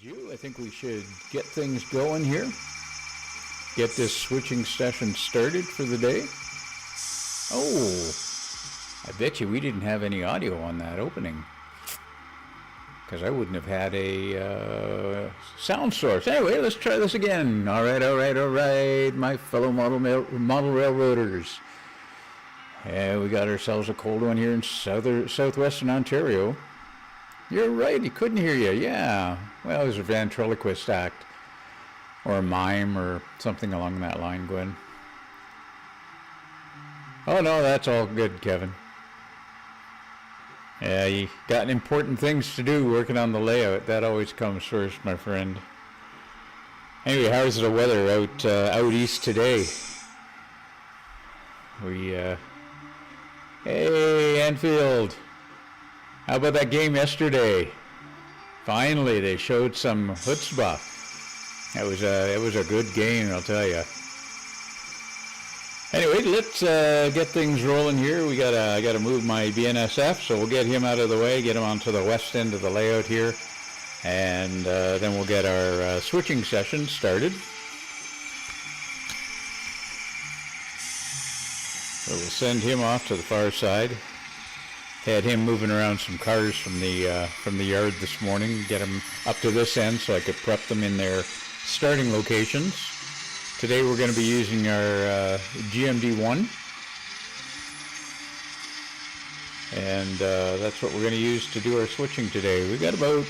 you. I think we should get things going here. Get this switching session started for the day. Oh, I bet you we didn't have any audio on that opening, because I wouldn't have had a sound source. Anyway, let's try this again. All right, my fellow model railroaders. Yeah, we got ourselves a cold one here in southwestern Ontario. You're right, he couldn't hear you. Yeah, well, it was a ventriloquist act, or a mime, or something along that line, Gwen. Oh no, that's all good, Kevin. Yeah, you got important things to do working on the layout. That always comes first, my friend. Anyway, how's the weather out east today? Hey, Enfield. How about that game yesterday? Finally, they showed some chutzpah. It was a good game, I'll tell you. Anyway, let's get things rolling here. I gotta move my BNSF, so we'll get him out of the way, get him onto the west end of the layout here, and then we'll get our switching session started. So we'll send him off to the far side. Had him moving around some cars from the yard this morning, get them up to this end so I could prep them in their starting locations. Today we're going to be using our GMD1, and that's what we're going to use to do our switching today. We got about,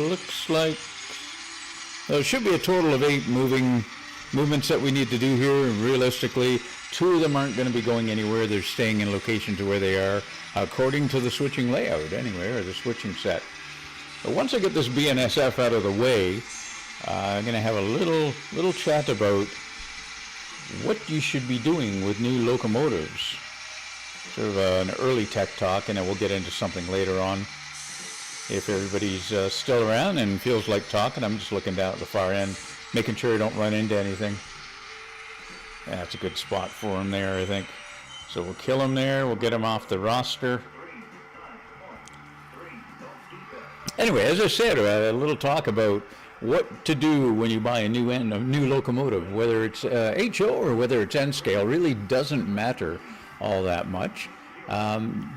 looks like, there should be a total of 8 movements that we need to do here, and realistically 2 of them aren't going to be going anywhere. They're staying in locations where they are, according to the switching layout anyway, or the switching set. But once I get this BNSF out of the way, I'm going to have a little chat about what you should be doing with new locomotives. Sort of an early tech talk, and then we'll get into something later on. If everybody's still around and feels like talking, I'm just looking down at the far end, making sure I don't run into anything. Yeah, that's a good spot for him there, I think. So we'll kill him there, we'll get him off the roster. Anyway, as I said, a little talk about what to do when you buy a new locomotive, whether it's HO or whether it's N scale, really doesn't matter all that much.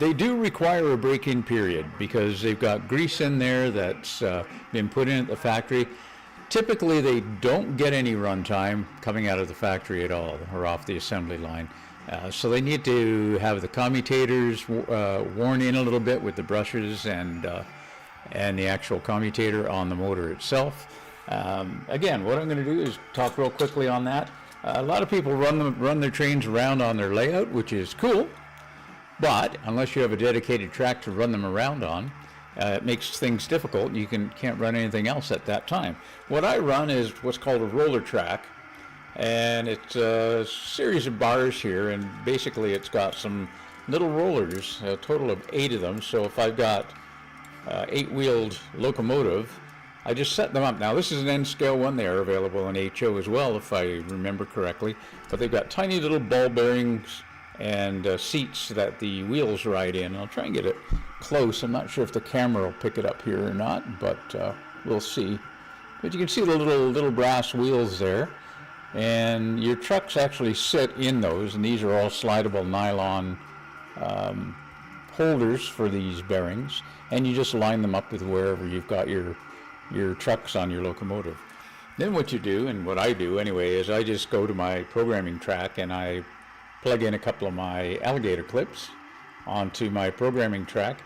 They do require a break-in period because they've got grease in there that's been put in at the factory. Typically, they don't get any runtime coming out of the factory at all, or off the assembly line. So they need to have the commutators worn in a little bit with the brushes and the actual commutator on the motor itself. Again, what I'm going to do is talk real quickly on that. A lot of people run their trains around on their layout, which is cool, but unless you have a dedicated track to run them around on, it makes things difficult. You can't run anything else at that time. What I run is what's called a roller track, and it's a series of bars here, and basically it's got some little rollers, a total of 8 of them. So if I've got 8-wheeled locomotive, I just set them up. Now this is an N-scale one. They are available in HO as well, if I remember correctly, but they've got tiny little ball bearings and seats that the wheels ride in. I'll try and get it close. I'm not sure if the camera will pick it up here or not, but we'll see. But you can see the little brass wheels there, and your trucks actually sit in those, and these are all slidable nylon holders for these bearings, and you just line them up with wherever you've got your trucks on your locomotive. Then what you do, and what I do anyway, is I just go to my programming track and I plug in a couple of my alligator clips onto my programming track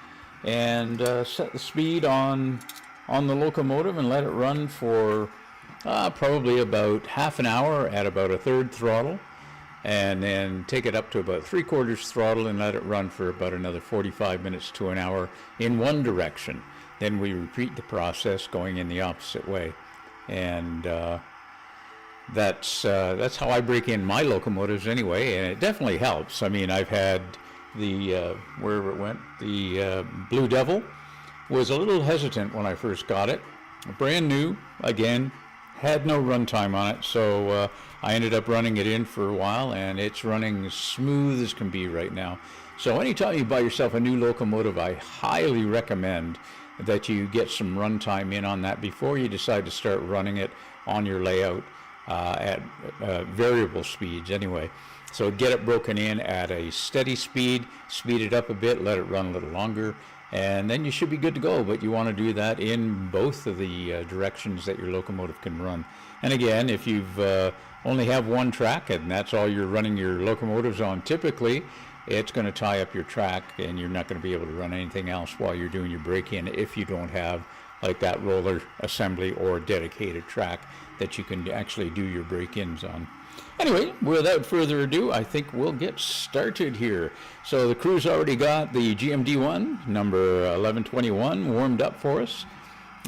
and set the speed on the locomotive and let it run for probably about half an hour at about a 1/3 throttle, and then take it up to about 3/4 throttle and let it run for about another 45 minutes to an hour in one direction. Then we repeat the process going in the opposite way, and that's how I break in my locomotives anyway, and it definitely helps. I mean, I've had the wherever it went, the Blue Devil was a little hesitant when I first got it, brand new, again, had no runtime on it, so I ended up running it in for a while, and it's running as smooth as can be right now. So anytime you buy yourself a new locomotive, I highly recommend that you get some runtime in on that before you decide to start running it on your layout at variable speeds anyway. So get it broken in at a steady speed, speed it up a bit, let it run a little longer, and then you should be good to go. But you want to do that in both of the directions that your locomotive can run. And again, if you've only have one track and that's all you're running your locomotives on, typically it's going to tie up your track and you're not going to be able to run anything else while you're doing your break-in if you don't have like that roller assembly or dedicated track that you can actually do your break-ins on. Anyway, without further ado, I think we'll get started here. So the crew's already got the GMD1 number 1121 warmed up for us.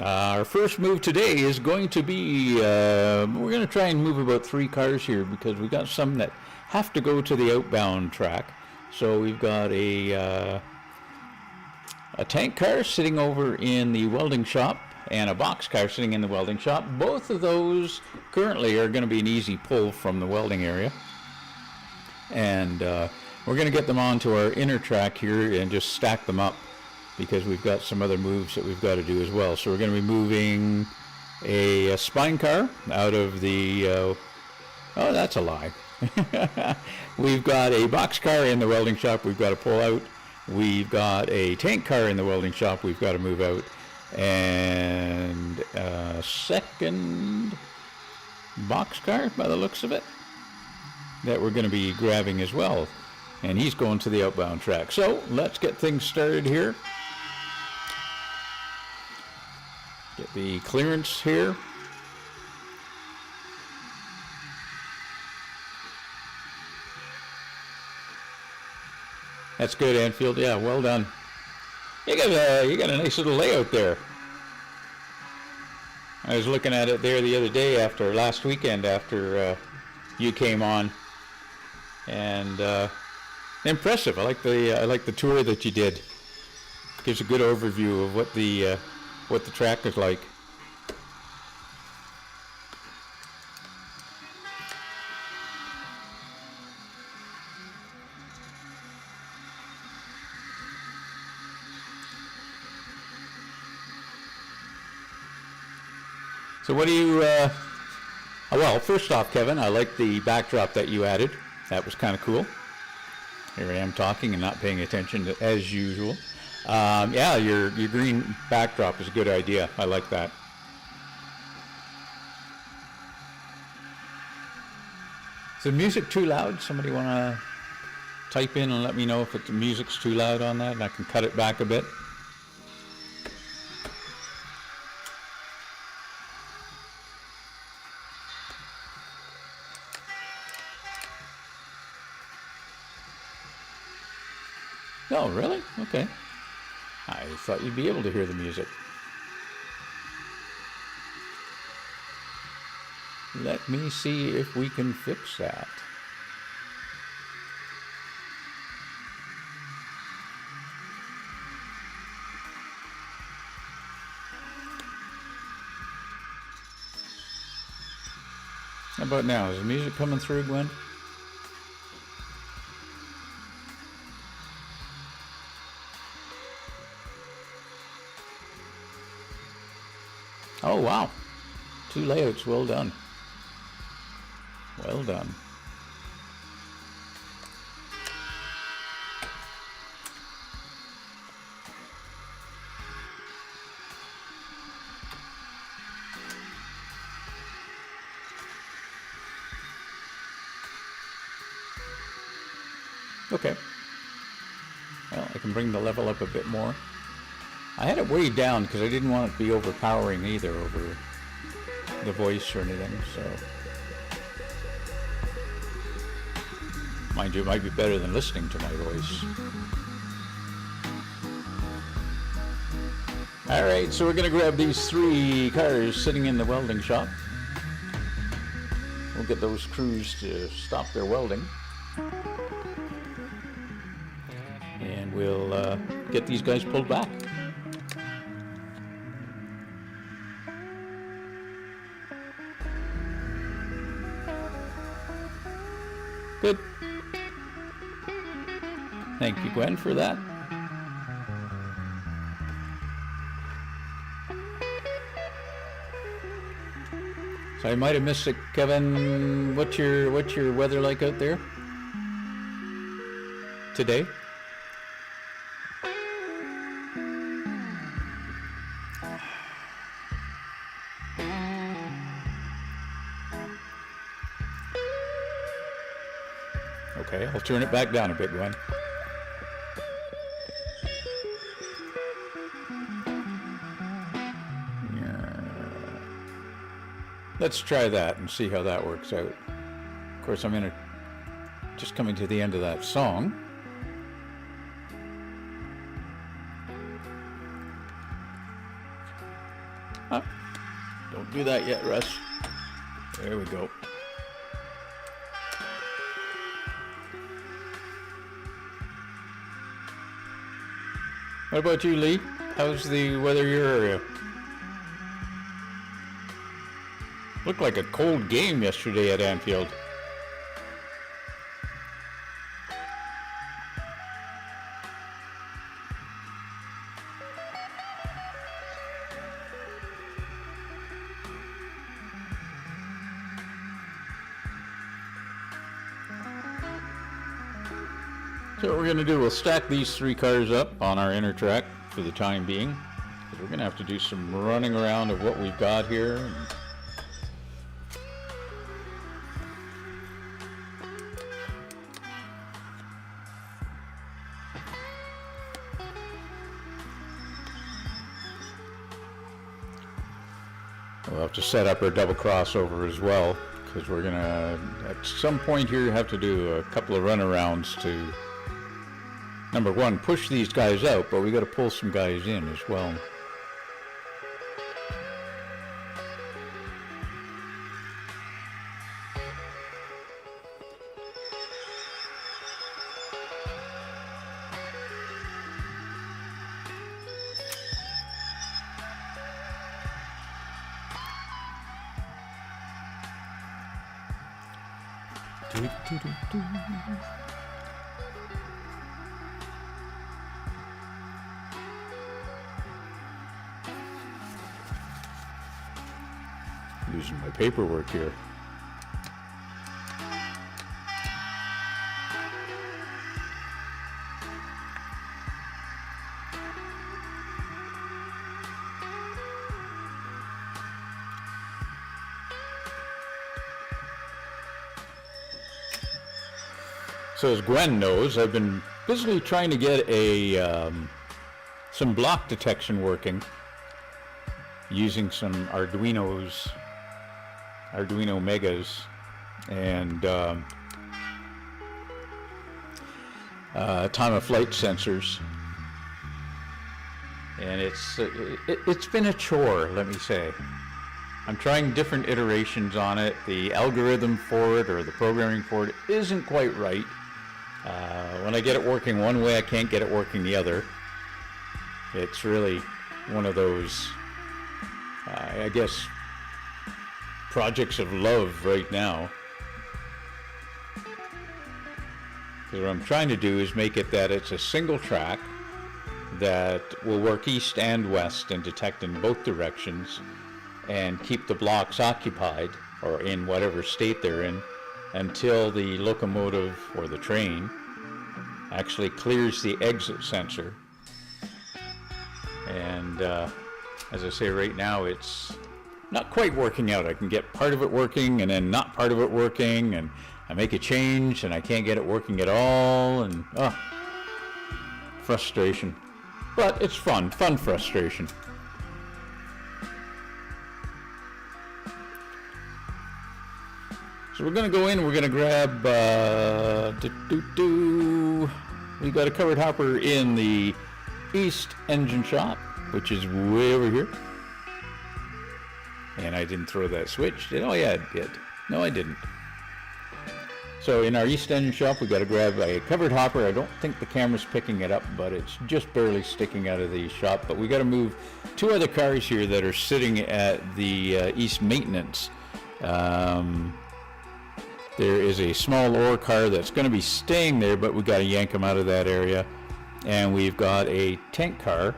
Our first move today is going to be, we're going to try and move about 3 cars here because we've got some that have to go to the outbound track. So we've got a tank car sitting over in the welding shop and a box car sitting in the welding shop. Both of those currently are going to be an easy pull from the welding area. And we're going to get them onto our inner track here and just stack them up because we've got some other moves that we've got to do as well. So we're going to be moving a spine car out of the, oh, that's a lie. We've got a box car in the welding shop we've got to pull out. We've got a tank car in the welding shop we've got to move out. And a second box car by the looks of it that we're going to be grabbing as well, and he's going to the outbound track. So let's get things started here. Get the clearance here. That's good, Anfield. Yeah, well done. You got a nice little layout there. I was looking at it there the other day after last weekend after you came on, and impressive. I like the tour that you did. Gives a good overview of what the track is like. So what do you, well, first off, Kevin, I like the backdrop that you added. That was kind of cool. Here I am talking and not paying attention as usual. Yeah, your green backdrop is a good idea. I like that. Is the music too loud? Somebody want to type in and let me know if the music's too loud on that and I can cut it back a bit. Oh, really? Okay. I thought you'd be able to hear the music. Let me see if we can fix that. How about now? Is the music coming through, Gwen? Oh, wow. 2 layouts. Well done. Well done. Okay. Well, I can bring the level up a bit more. I had it way down because I didn't want it to be overpowering either over the voice or anything, so. Mind you, it might be better than listening to my voice. Alright, so we're going to grab these 3 cars sitting in the welding shop. We'll get those crews to stop their welding. And we'll get these guys pulled back. Good. Thank you, Gwen, for that. I might have missed it, Kevin. What's your weather like out there today? Okay, I'll turn it back down a bit, Gwen. Let's try that and see how that works out. Of course, I'm just coming to the end of that song. Oh, don't do that yet, Russ. There we go. What about you, Lee? How's the weather in your area? Looked like a cold game yesterday at Anfield. So what we're going to do, we'll stack these 3 cars up on our inner track for the time being. We're going to have to do some running around of what we've got here. We'll have to set up our double crossover as well, because we're gonna at some point here have to do a couple of runarounds to, number one, push these guys out, but we got to pull some guys in as well. Using my paperwork here. So as Gwen knows, I've been busily trying to get some block detection working using some Arduino Megas and time of flight sensors, and it's been a chore, let me say. I'm trying different iterations on it. The algorithm for it, or the programming for it, isn't quite right. When I get it working one way, I can't get it working the other. It's really one of those, I guess, projects of love right now. Because what I'm trying to do is make it that it's a single track that will work east and west and detect in both directions and keep the blocks occupied or in whatever state they're in until the locomotive or the train actually clears the exit sensor. And as I say, right now it's not quite working out. I can get part of it working and then not part of it working, and I make a change and I can't get it working at all, and frustration. But it's fun frustration. So we're going to go in, we're going to grab, we got a covered hopper in the East Engine Shop, which is way over here. And I didn't throw that switch, did I? Oh yeah, I did. No, I didn't. So in our East Engine Shop, we got to grab a covered hopper. I don't think the camera's picking it up, but it's just barely sticking out of the shop. But we got to move 2 other cars here that are sitting at the East Maintenance. There is a small ore car that's going to be staying there, but we got to yank them out of that area. And we've got a tank car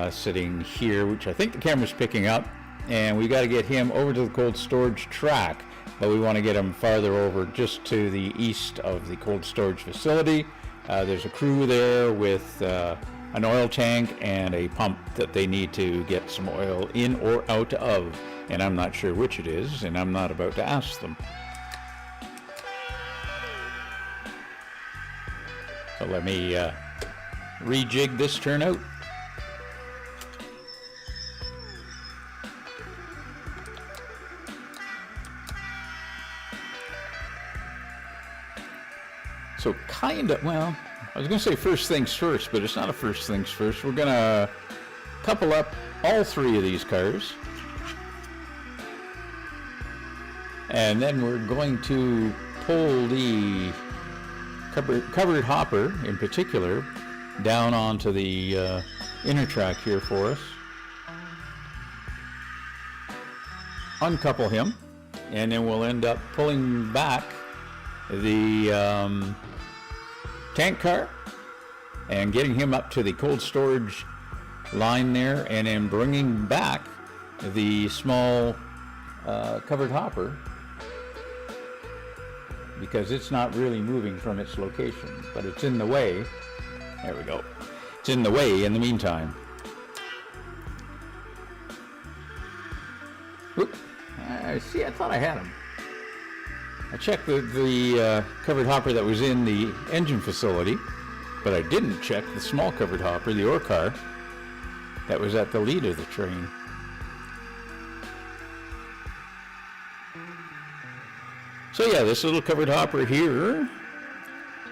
sitting here, which I think the camera's picking up. and we got to get him over to the cold storage track, but we want to get him farther over, just to the east of the cold storage facility. There's a crew there with an oil tank and a pump that they need to get some oil in or out of, and I'm not sure which it is, and I'm not about to ask them. So let me rejig this turnout. So kind of, well, I was going to say first things first, but it's not a first things first. We're going to couple up all three of these cars. And then we're going to pull the covered hopper in particular down onto the inner track here for us. Uncouple him, and then we'll end up pulling back the tank car and getting him up to the cold storage line there, and then bringing back the small covered hopper, because it's not really moving from its location, but it's in the way. There we go. It's in the way in the meantime. Oop. See, I thought I had him. I checked the covered hopper that was in the engine facility, but I didn't check the small covered hopper, the ore car, that was at the lead of the train. So yeah, this little covered hopper here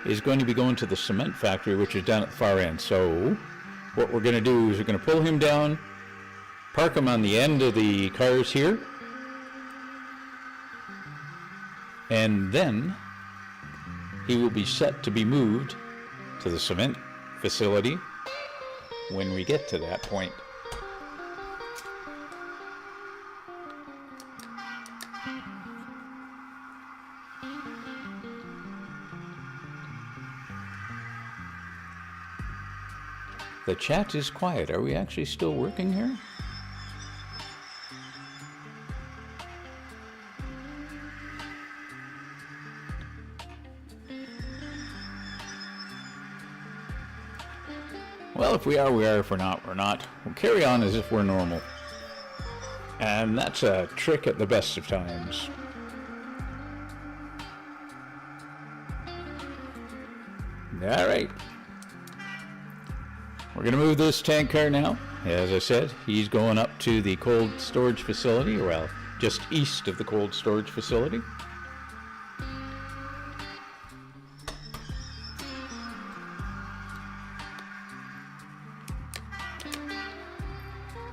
is going to be going to the cement factory, which is down at the far end. So what we're going to do is we're going to pull him down, park him on the end of the cars here, and then he will be set to be moved to the cement facility when we get to that point. The chat is quiet. Are we actually still working here? Well, if we are, we are. If we're not, we're not. We'll carry on as if we're normal. And that's a trick at the best of times. All right. We're going to move this tank car now. As I said, he's going up to the cold storage facility, or well, just east of the cold storage facility.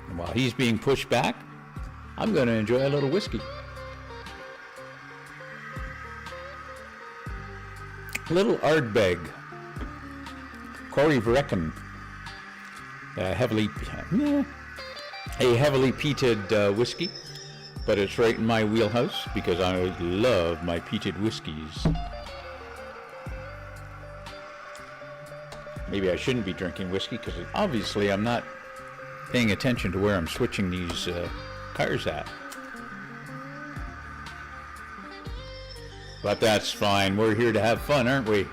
And while he's being pushed back, I'm going to enjoy a little whiskey. Little Ardbeg, Corey Vrecken. A heavily peated whiskey, but it's right in my wheelhouse because I love my peated whiskeys. Maybe I shouldn't be drinking whiskey because obviously I'm not paying attention to where I'm switching these cars at. But that's fine. We're here to have fun, aren't we?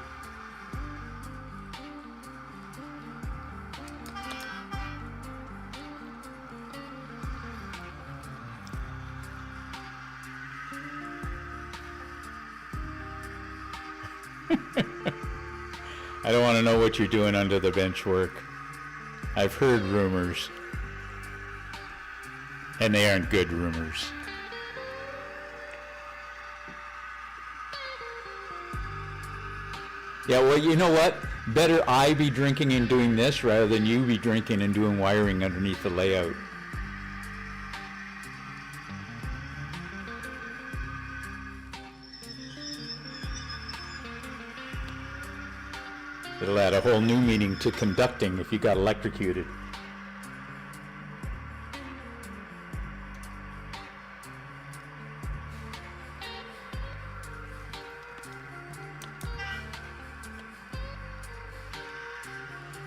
I don't want to know what you're doing under the bench work. I've heard rumors. And they aren't good rumors. Yeah, well, you know what? Better I be drinking and doing this rather than you be drinking and doing wiring underneath the layout. It'll add a whole new meaning to conducting if you got electrocuted.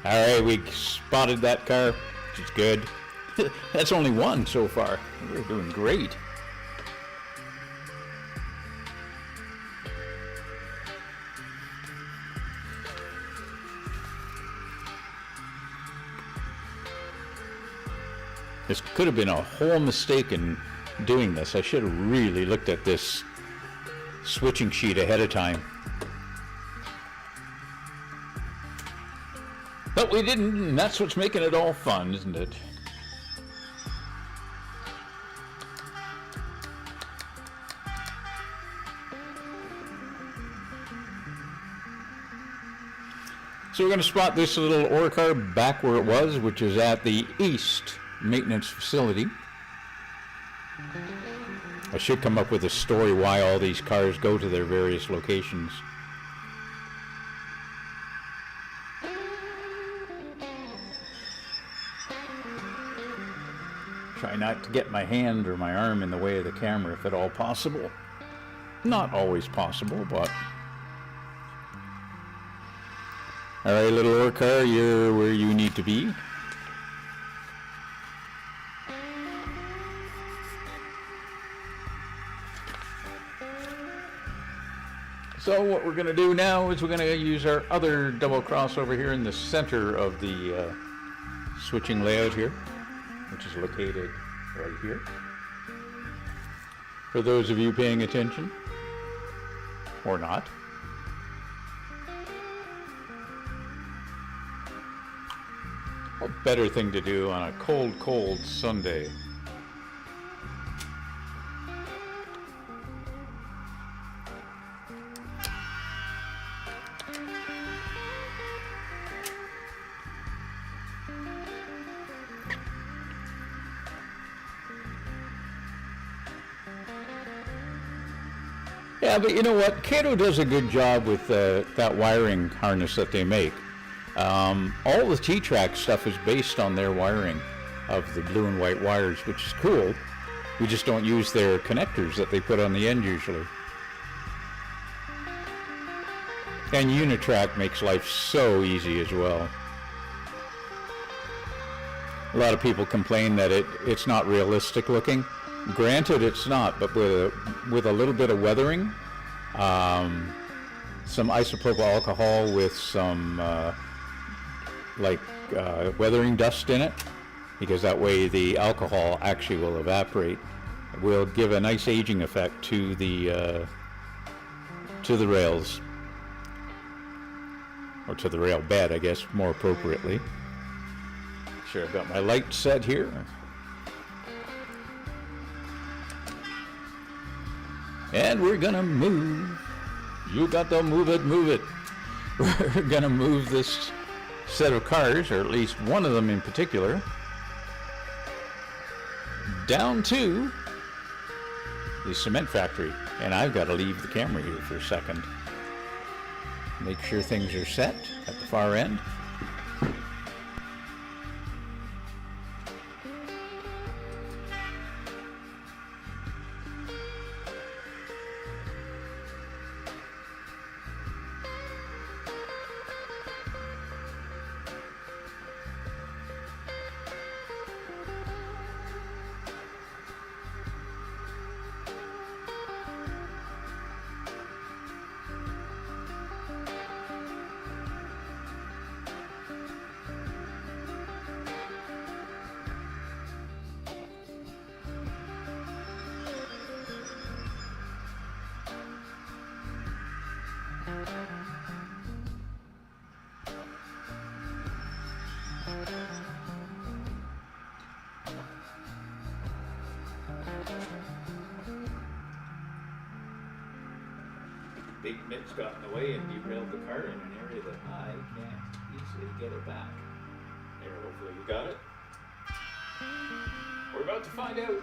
All right, we spotted that car, which is good. That's only one so far. We're doing great. This could have been a whole mistake in doing this. I should have really looked at this switching sheet ahead of time. But we didn't, and that's what's making it all fun, isn't it? So we're going to spot this little ore car back where it was, which is at the East Maintenance Facility. I should come up with a story why all these cars go to their various locations. Try not to get my hand or my arm in the way of the camera if at all possible. Not always possible, but... Alright, little ore car, you're where you need to be. So what we're going to do now is we're going to use our other double cross over here in the center of the switching layout here, which is located right here. For those of you paying attention, or not. What better thing to do on a cold, cold Sunday? Yeah, but you know what? Cato does a good job with that wiring harness that they make. All the T-Track stuff is based on their wiring of the blue and white wires, which is cool. We just don't use their connectors that they put on the end usually. And Unitrack makes life so easy as well. A lot of people complain that it's not realistic looking. Granted, it's not, but with a little bit of weathering, some isopropyl alcohol with some weathering dust in it, because that way the alcohol actually will evaporate. It will give a nice aging effect to the rails, or to the rail bed, I guess, more appropriately. Sure, I've got my light set here. And we're gonna move. You got to move it, move it. We're gonna move this set of cars, or at least one of them in particular, down to the cement factory. And I've got to leave the camera here for a second. Make sure things are set at the far end. Big mitts got in the way and derailed the car in an area that I can't easily get it back. There, hopefully you got it. We're about to find out.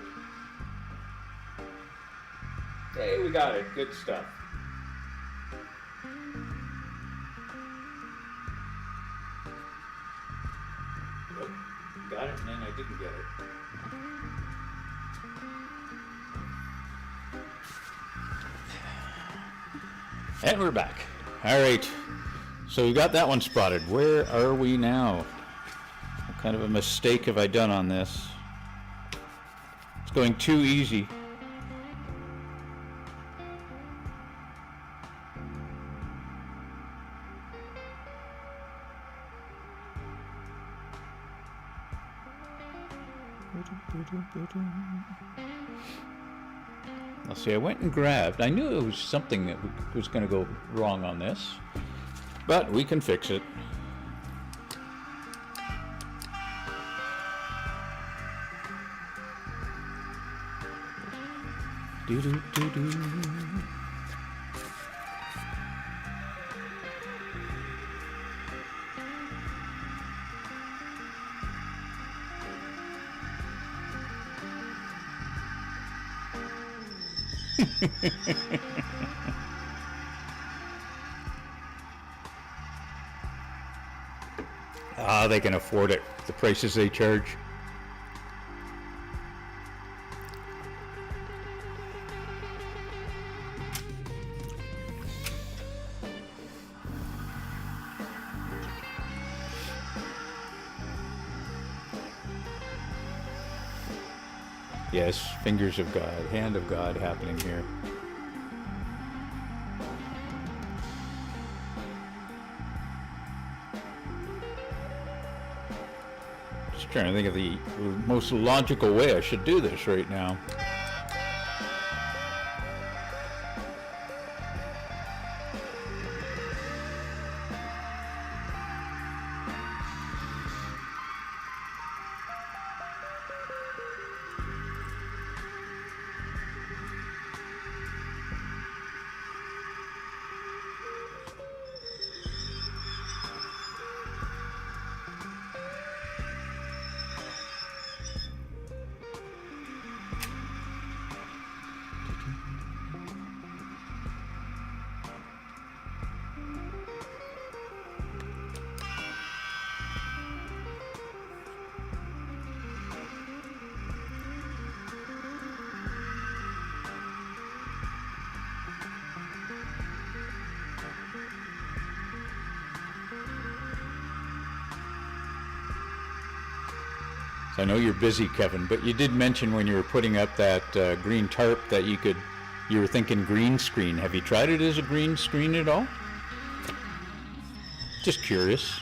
Hey, we got it. Good stuff. Nope. Got it, and then I didn't get it. And we're back. All right. So we got that one spotted. Where are we now? What kind of a mistake have I done on this? going too easy. I'll see, I went and grabbed. I knew it was something that was going to go wrong on this, but we can fix it. Do do do do. Ah, they can afford it. The prices they charge. Yes, fingers of God, hand of God happening here. Just trying to think of the most logical way I should do this right now. I know you're busy, Kevin, but you did mention when you were putting up that green tarp that you were thinking green screen. Have you tried it as a green screen at all? Just curious.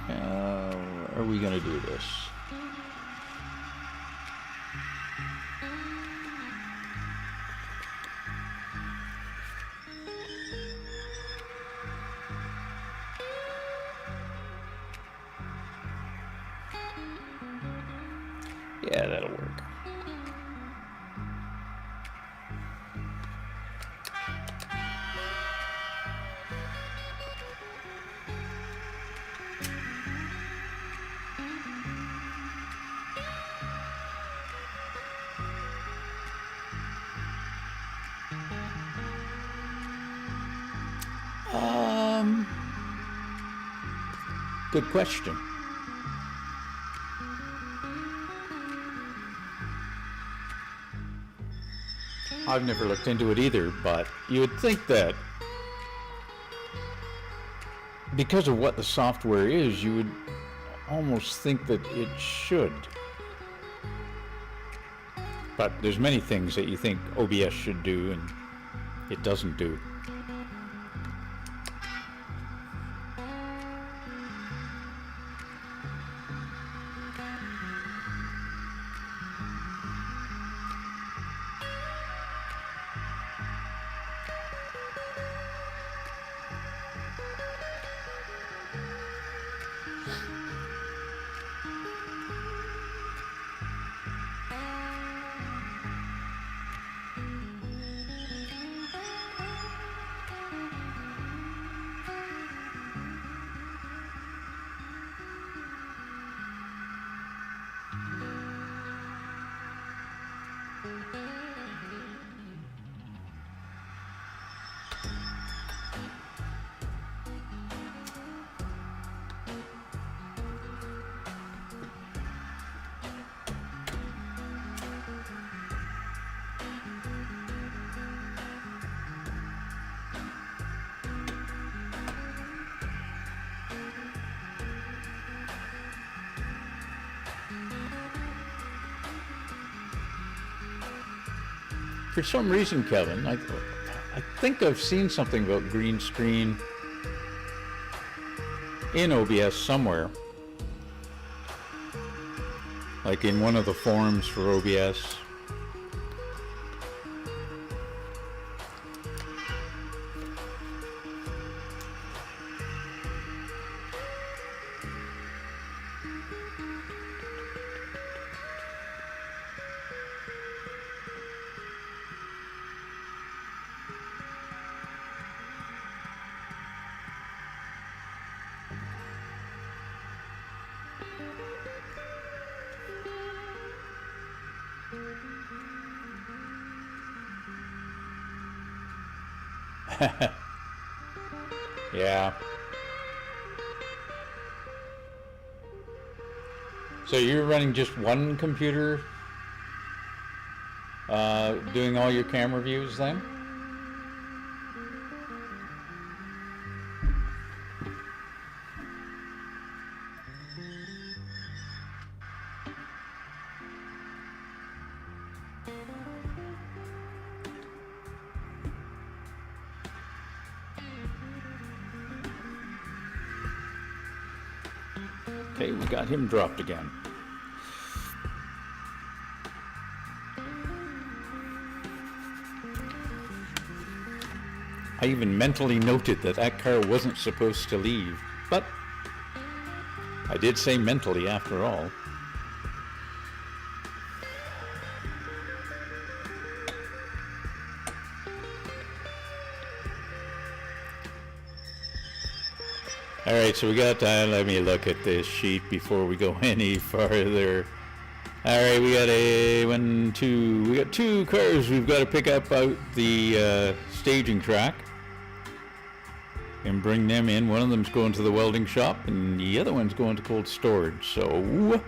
How are we going to do this? Yeah, that'll work. Good question. I've never looked into it either, but you would think that because of what the software is, you would almost think that it should. But there's many things that you think OBS should do and it doesn't do. for some reason, Kevin, I think I've seen something about green screen in OBS somewhere. Like in one of the forums for OBS. Yeah. So you're running just one computer doing all your camera views then? Okay, we got him dropped again. I even mentally noted that that car wasn't supposed to leave, but I did say mentally after all. All right, so we got let me look at this sheet before we go any farther. All right, we got we got two cars we've got to pick up out the staging track and bring them in. One of them's going to the welding shop and the other one's going to cold storage. So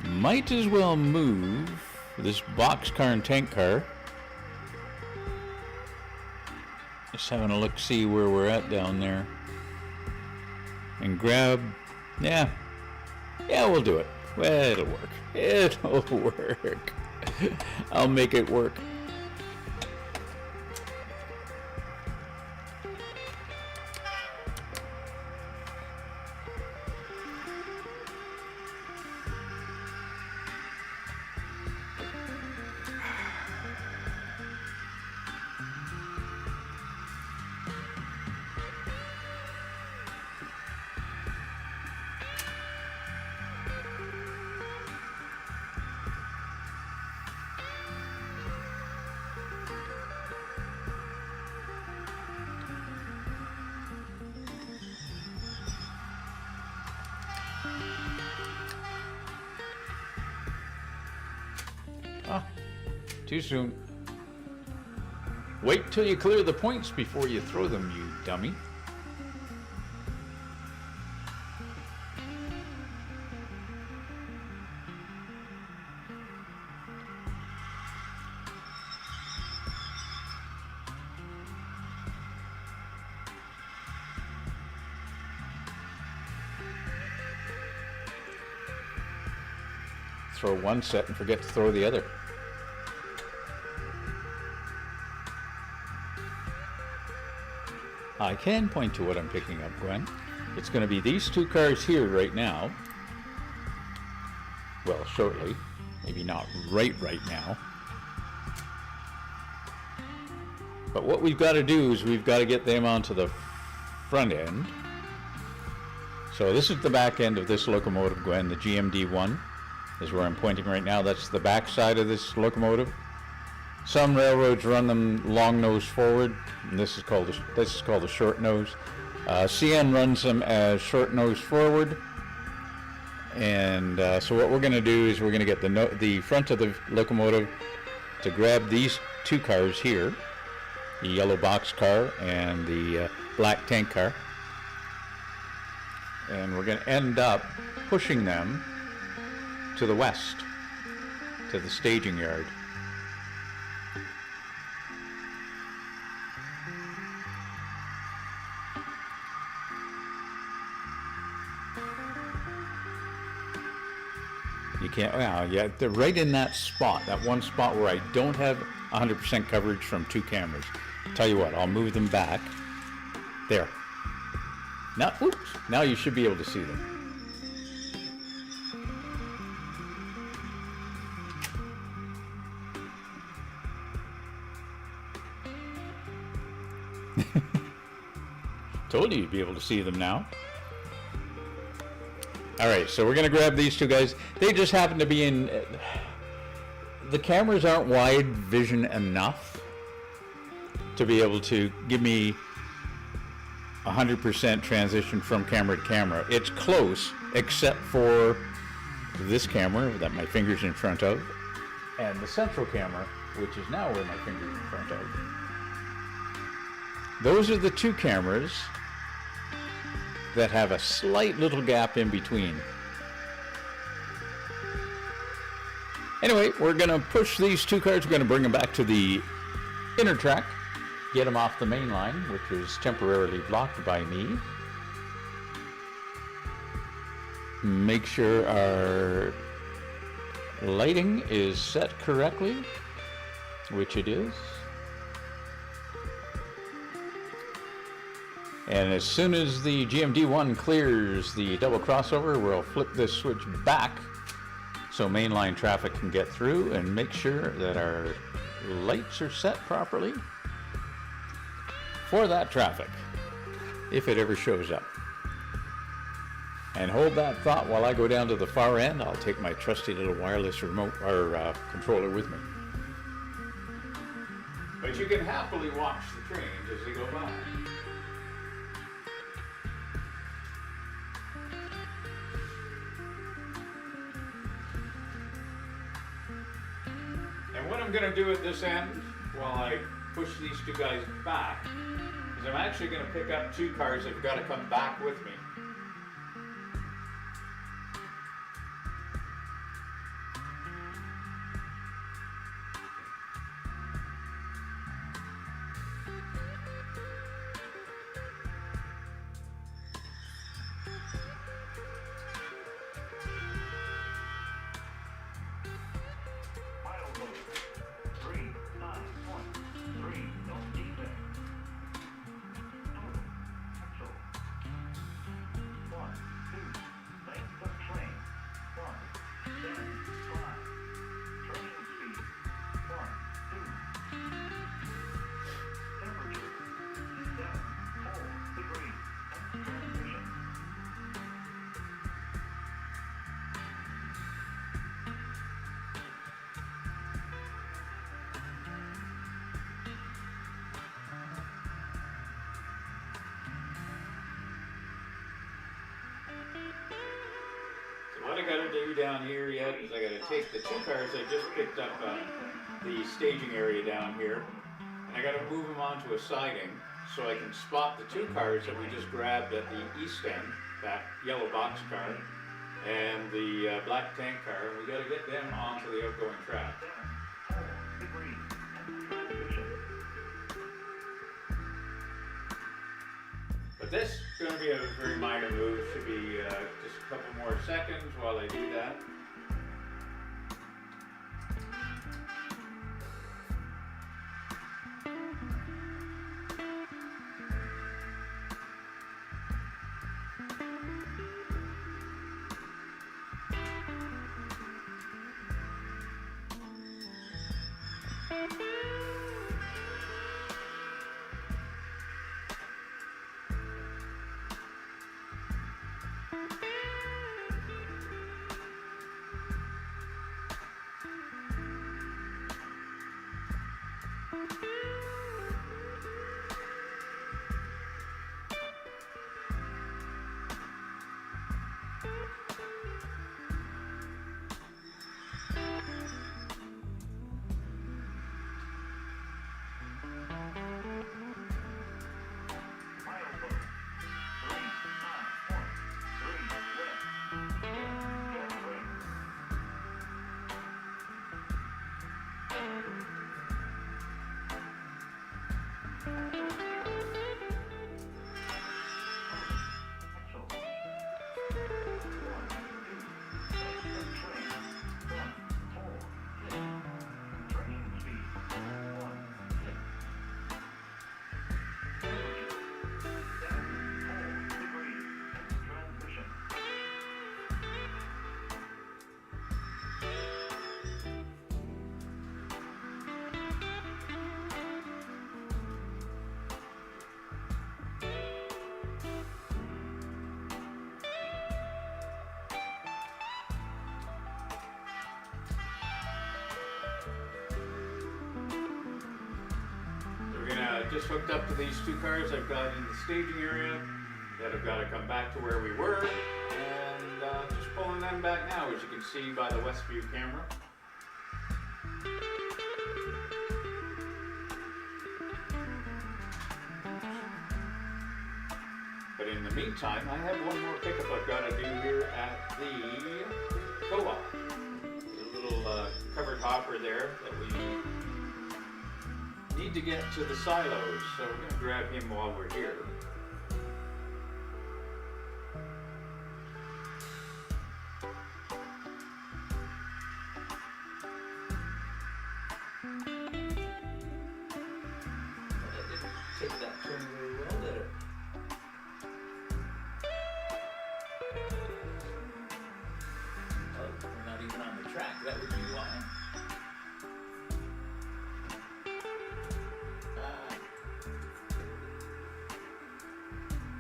might as well move this box car and tank car. Just having a look, see where we're at down there. And grab, yeah, we'll do it. Well, it'll work. It'll work. I'll make it work. Ah, too soon. Wait till you clear the points before you throw them, you dummy. Throw one set and forget to throw the other. I can point to what I'm picking up, Gwen. It's going to be these two cars here right now. Well, shortly. Maybe not right now. But what we've got to do is we've got to get them onto the front end. So this is the back end of this locomotive, Gwen, the GMD1. Is where I'm pointing right now. That's the back side of this locomotive. Some railroads run them long nose forward, and this is called a short nose. CN runs them as short nose forward. And so what we're going to do is we're going to get the front of the locomotive to grab these two cars here, the yellow box car and the black tank car, and we're going to end up pushing them to the west, to the staging yard. You can't, well, yeah, they're right in that spot, that one spot where I don't have 100% coverage from two cameras. Tell you what, I'll move them back. There. Now, oops, now you should be able to see them. Told you you'd be able to see them now. All right, so we're going to grab these two guys. They just happen to be in... The cameras aren't wide vision enough to be able to give me 100% transition from camera to camera. It's close, except for this camera that my finger's in front of, and the central camera, which is now where my finger's in front of. Those are the two cameras that have a slight little gap in between. Anyway, we're going to push these two cars. We're going to bring them back to the inner track, get them off the main line, which was temporarily blocked by me. Make sure our lighting is set correctly, which it is. And as soon as the GMD1 clears the double crossover, we'll flip this switch back so mainline traffic can get through, and make sure that our lights are set properly for that traffic, if it ever shows up. And hold that thought while I go down to the far end. I'll take my trusty little wireless remote or controller with me. But you can happily watch the trains as they go by. And what I'm going to do at this end, while I push these two guys back, is I'm actually going to pick up two cars that have got to come back with me. What I got to do down here yet is I got to take the two cars I just picked up the staging area down here, and I got to move them onto a siding so I can spot the two cars that we just grabbed at the east end, that yellow box car and the black tank car, and we got to get them onto the outgoing track. But this is going to be a very minor move. Should be just a couple more seconds while I do that. just hooked up to these two cars I've got in the staging area that have got to come back to where we were, and just pulling them back now, as you can see by the Westview camera. But in the meantime, I have one more pickup I've got to do here at the co-op. A little covered hopper there that we need to get to the silos, so we're going to grab him while we're here. That didn't take that turn very well, did it? Oh, we're not even on the track, that would be why.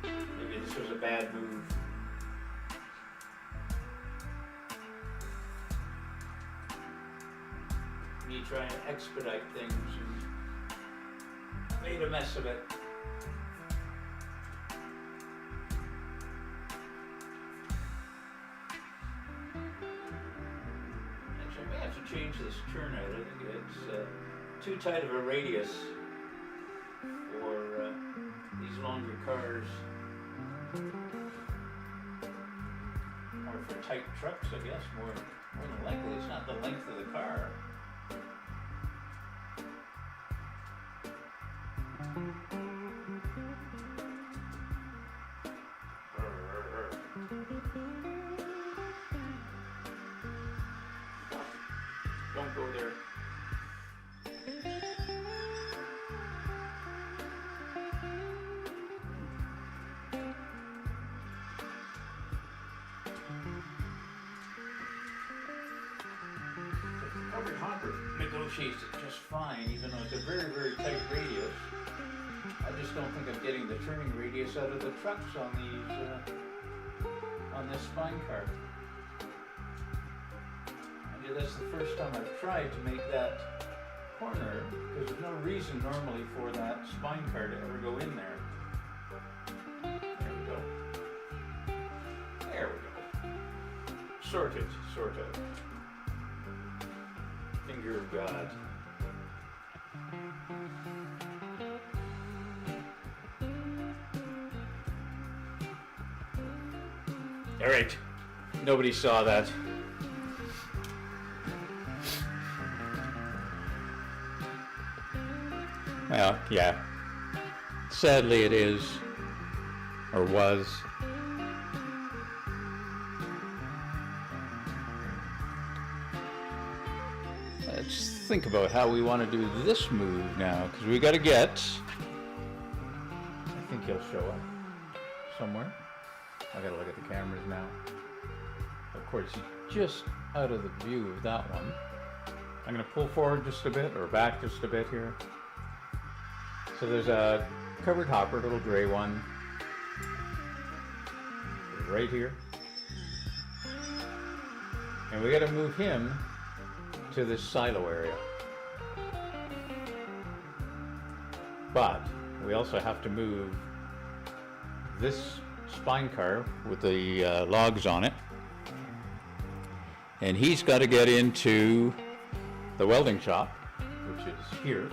Maybe this was a bad move. Me trying to expedite things and made a mess of it. Actually, I may have to change this turnout. I think it's too tight of a radius for these longer cars. Or for tight trucks, I guess. More than likely, it's not the length of the car. Don't go there. The covered hopper negotiates it just fine, even though it's a very, very tight radius. I just don't think I'm getting the turning radius out of the trucks on these, on this spine car. And that's the first time I've tried to make that corner, because there's no reason normally for that spine car to ever go in there. There we go. There we go. Sorted, sort of. Finger of God. All right, nobody saw that. Well, yeah. Sadly it is, or was. Let's think about how we want to do this move now, because we got to get, I think he'll show up somewhere. I gotta look at the cameras now. Of course, he's just out of the view of that one. I'm gonna pull forward just a bit, or back just a bit here. So there's a covered hopper, little gray one, right here. And we gotta move him to this silo area. But we also have to move this spine car with the logs on it, and he's got to get into the welding shop, which is here,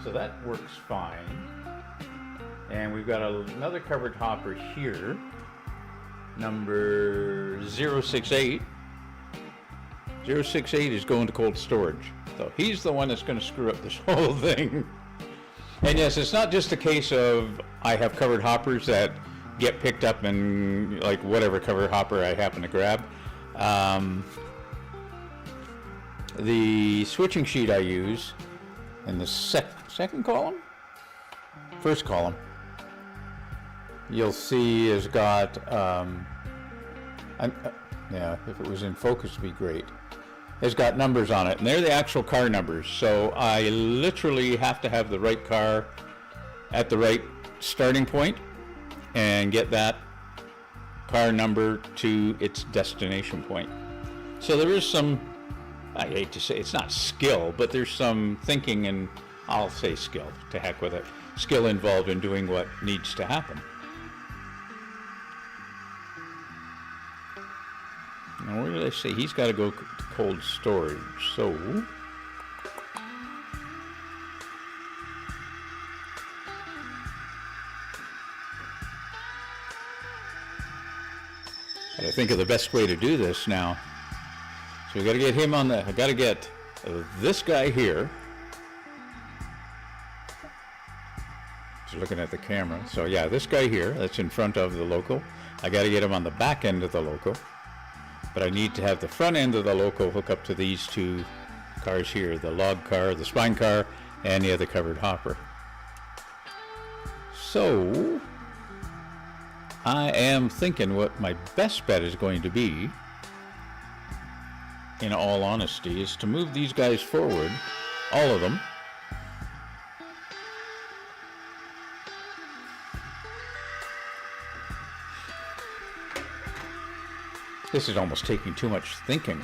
so that works fine. And we've got another covered hopper here, number 068. 068 is going to cold storage, so he's the one that's going to screw up this whole thing. And yes, it's not just a case of I have covered hoppers that get picked up in like whatever cover hopper I happen to grab. The switching sheet I use in the second column, first column, you'll see has got yeah, if it was in focus it'd be great. It's got numbers on it, and they're the actual car numbers, so I literally have to have the right car at the right starting point and get that car number to its destination point. So there is some, I hate to say, it's not skill, but there's some thinking, and I'll say skill, to heck with it. skill involved in doing what needs to happen. Now, where did I say? He's got to go to cold storage. So, gotta think of the best way to do this now. So we got to get him on the. I got to get this guy here. Just looking at the camera. So yeah, this guy here. That's in front of the loco. I got to get him on the back end of the loco. But I need to have the front end of the loco hook up to these two cars here, the log car, the spine car, and the other covered hopper. So, I am thinking what my best bet is going to be, in all honesty, is to move these guys forward, all of them. This is almost taking too much thinking.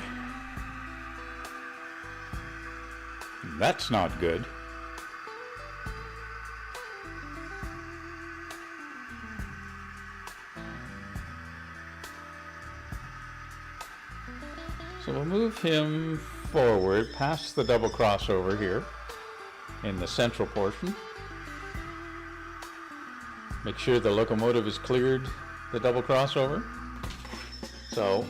That's not good. So we'll move him forward past the double crossover here in the central portion. Make sure the locomotive is cleared the double crossover. So,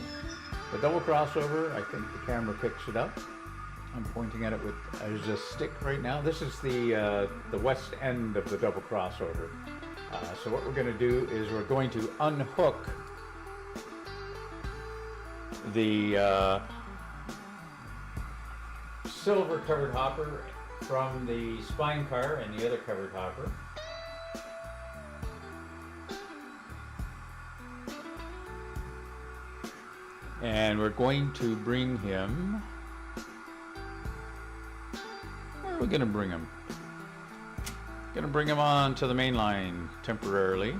the double crossover, I think the camera picks it up. I'm pointing at it with as a stick right now. This is the west end of the double crossover. So what we're going to do is we're going to unhook the silver covered hopper from the spine car and the other covered hopper. And we're going to bring him. Where are we going to bring him? Going to bring him on to the main line temporarily.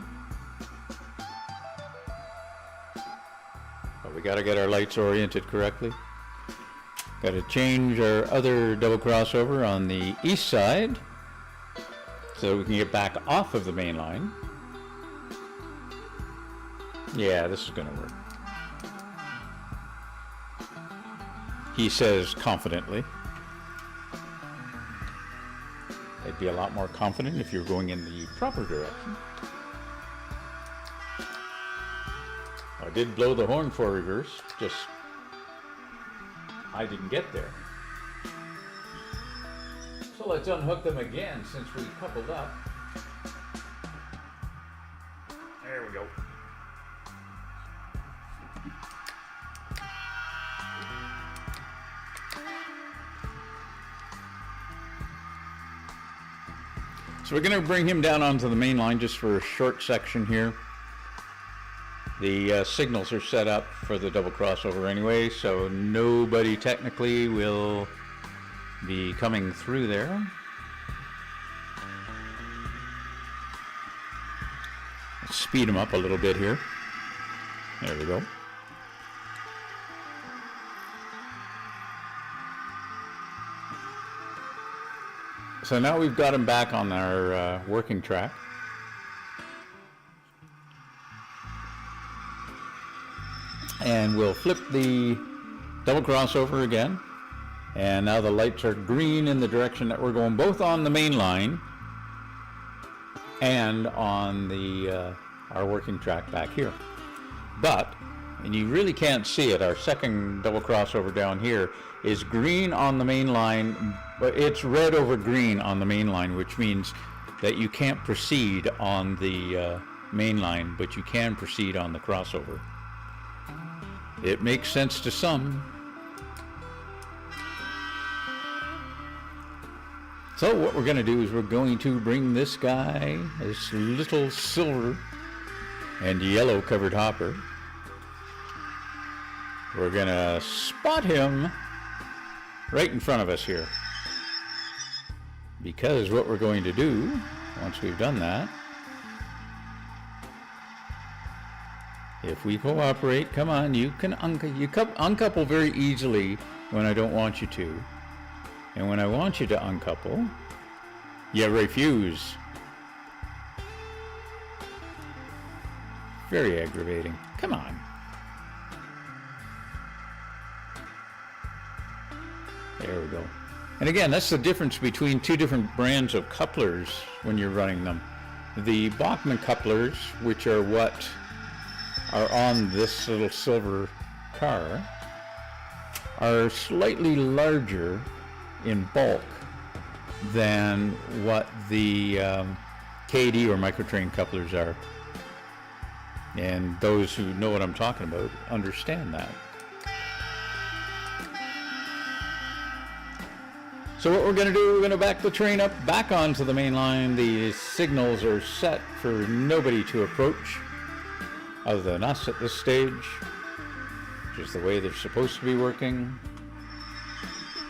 But we got to get our lights oriented correctly. Got to change our other double crossover on the east side so we can get back off of the main line. Yeah, this is going to work. He says confidently. I'd be a lot more confident if you're going in the proper direction. I did blow the horn for reverse, just I didn't get there. So let's unhook them again since we coupled up. There we go. So we're going to bring him down onto the main line just for a short section here. The signals are set up for the double crossover anyway, so nobody technically will be coming through there. Let's speed him up a little bit here. There we go. So now we've got him back on our working track. And we'll flip the double crossover again. And now the lights are green in the direction that we're going, both on the main line and on the our working track back here. But, and you really can't see it, our second double crossover down here is green on the main line, but it's red over green on the main line, which means that you can't proceed on the main line, but you can proceed on the crossover. It makes sense to some. So what we're going to do is we're going to bring this guy, this little silver and yellow covered hopper. We're going to spot him right in front of us here. Because what we're going to do, once we've done that, if we cooperate, come on, you can uncouple very easily when I don't want you to. And when I want you to uncouple, you refuse. Very aggravating. Come on. There we go. And again, that's the difference between two different brands of couplers when you're running them. The Bachmann couplers, which are what are on this little silver car, are slightly larger in bulk than what the KD or microtrain couplers are. And those who know what I'm talking about understand that. So what we're going to do, we're going to back the train up back onto the main line. The signals are set for nobody to approach other than us at this stage, which is the way they're supposed to be working.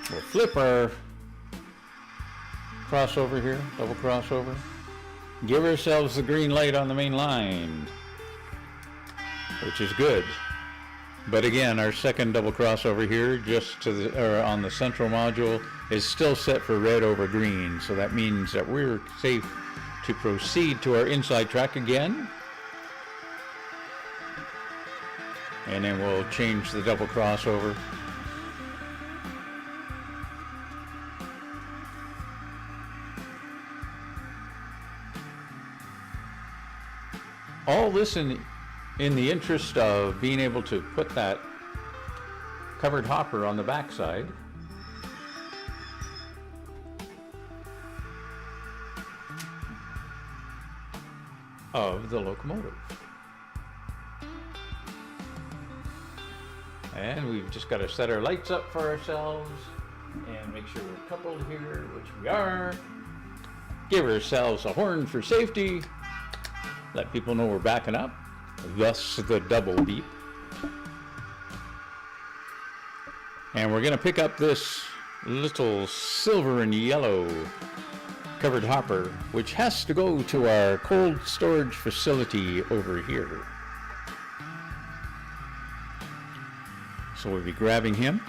We'll flip our crossover here, double crossover. Give ourselves the green light on the main line, which is good. But again, our second double crossover here, just to the, or on the central module, is still set for red over green. So that means that we're safe to proceed to our inside track again. And then we'll change the double crossover. All this in the interest of being able to put that covered hopper on the backside. Of the locomotive. And we've just got to set our lights up for ourselves and make sure we're coupled here, which we are. Give ourselves a horn for safety. Let people know we're backing up. Thus the double beep. And we're going to pick up this little silver and yellow covered hopper, which has to go to our cold storage facility over here. So we'll be grabbing him.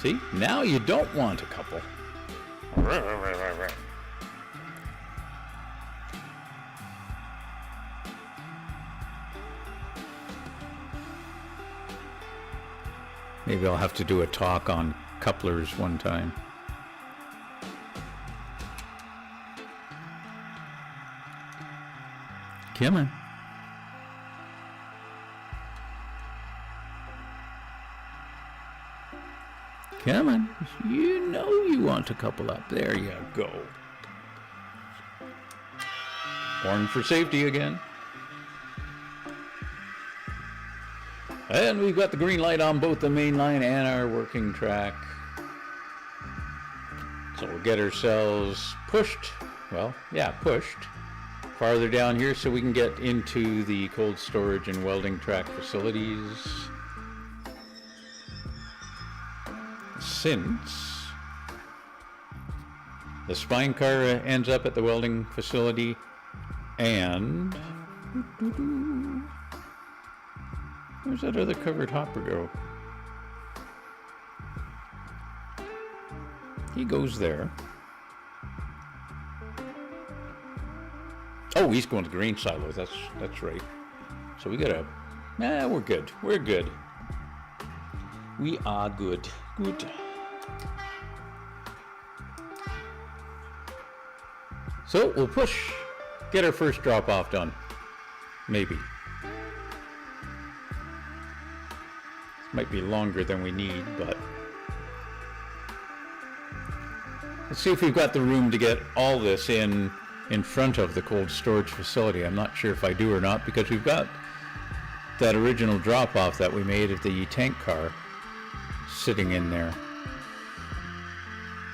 See, now you don't want a couple. Maybe I'll have to do a talk on couplers one time. Come on. Come on. You know you want a couple up. There you go. Horn for safety again. And we've got the green light on both the main line and our working track. So we'll get ourselves pushed, pushed farther down here so we can get into the cold storage and welding track facilities. Since the spine car ends up at the welding facility and where's that other covered hopper go? He goes there. Oh, he's going to green silos. That's right. So we gotta. We're good. We're good. We are good. Good. So we'll push. Get our first drop off done. Maybe. Might be longer than we need, but let's see if we've got the room to get all this in front of the cold storage facility. I'm not sure if I do or not, because we've got that original drop-off that we made of the tank car sitting in there.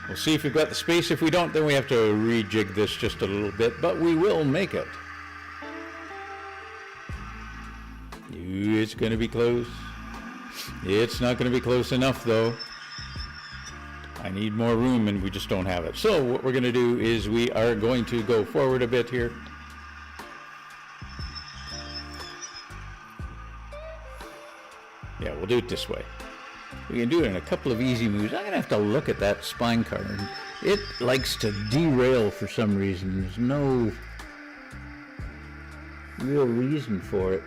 We'll see if we've got the space. If we don't, then we have to rejig this just a little bit, but we will make it. It's going to be close. It's not going to be close enough, though. I need more room, and we just don't have it. So what we're going to do is we are going to go forward a bit here. Yeah, we'll do it this way. We can do it in a couple of easy moves. I'm going to have to look at that spine car and It likes to derail for some reason. There's no real reason for it.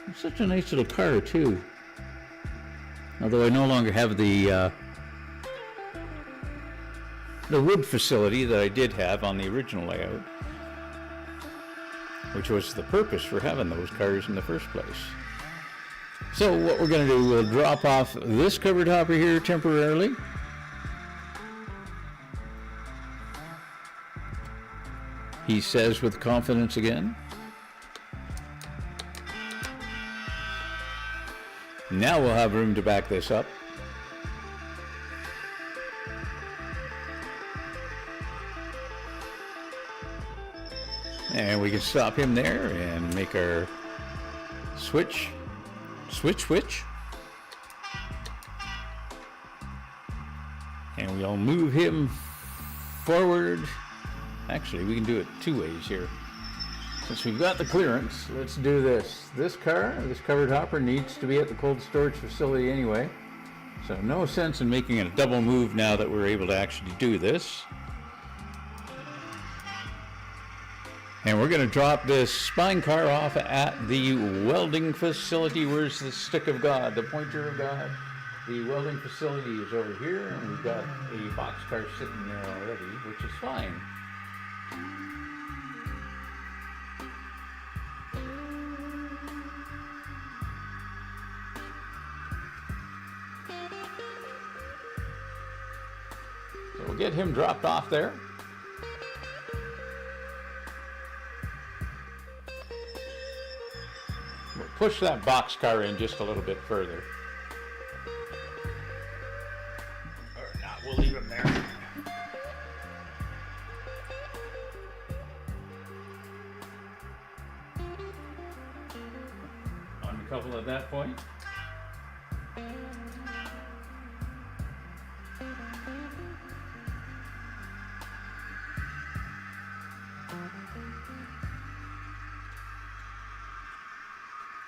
It's such a nice little car too. Although I no longer have the wood facility that I did have on the original layout, which was the purpose for having those cars in the first place. So what we're going to do, we'll drop off this covered hopper here temporarily. He says with confidence again. Now we'll have room to back this up. And we can stop him there and make our switch. And we'll move him forward. Actually, we can do it two ways here. Since we've got the clearance, let's do this. This covered hopper needs to be at the cold storage facility anyway. So no sense in making a double move now that we're able to actually do this. And we're going to drop this spine car off at the welding facility. Where's the stick of God, the pointer of God? The welding facility is over here, and we've got a box car sitting there already, which is fine. So we'll get him dropped off there. We'll push that box car in just a little bit further. Or not, we'll leave him there. Uncouple at that point.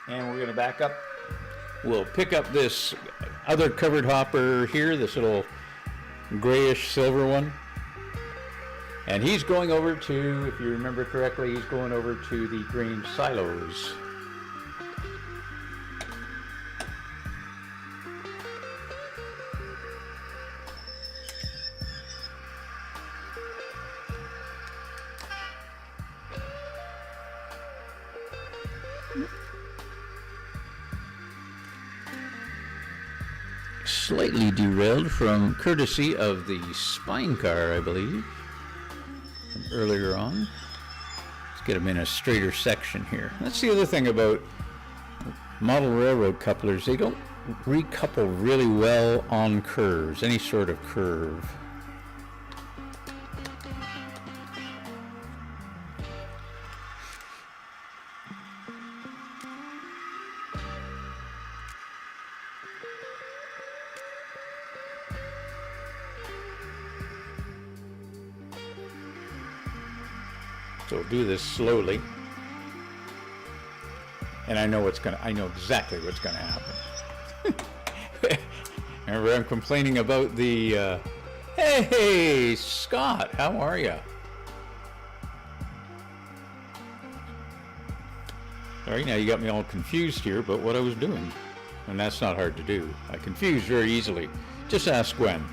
And we're going to back up. We'll pick up this other covered hopper here, this little grayish silver one. And he's going over to, if you remember correctly, he's going over to the grain silos. Slightly derailed from courtesy of the spine car, I believe, from earlier on. Let's get them in a straighter section here. That's the other thing about model railroad couplers. They don't recouple really well on curves, any sort of curve. So we'll do this slowly, and I know exactly what's gonna happen. Remember, I'm complaining about the, hey, Scott, how are you? Sorry, now you got me all confused here about what I was doing, and that's not hard to do. I confuse very easily. Just ask Gwen.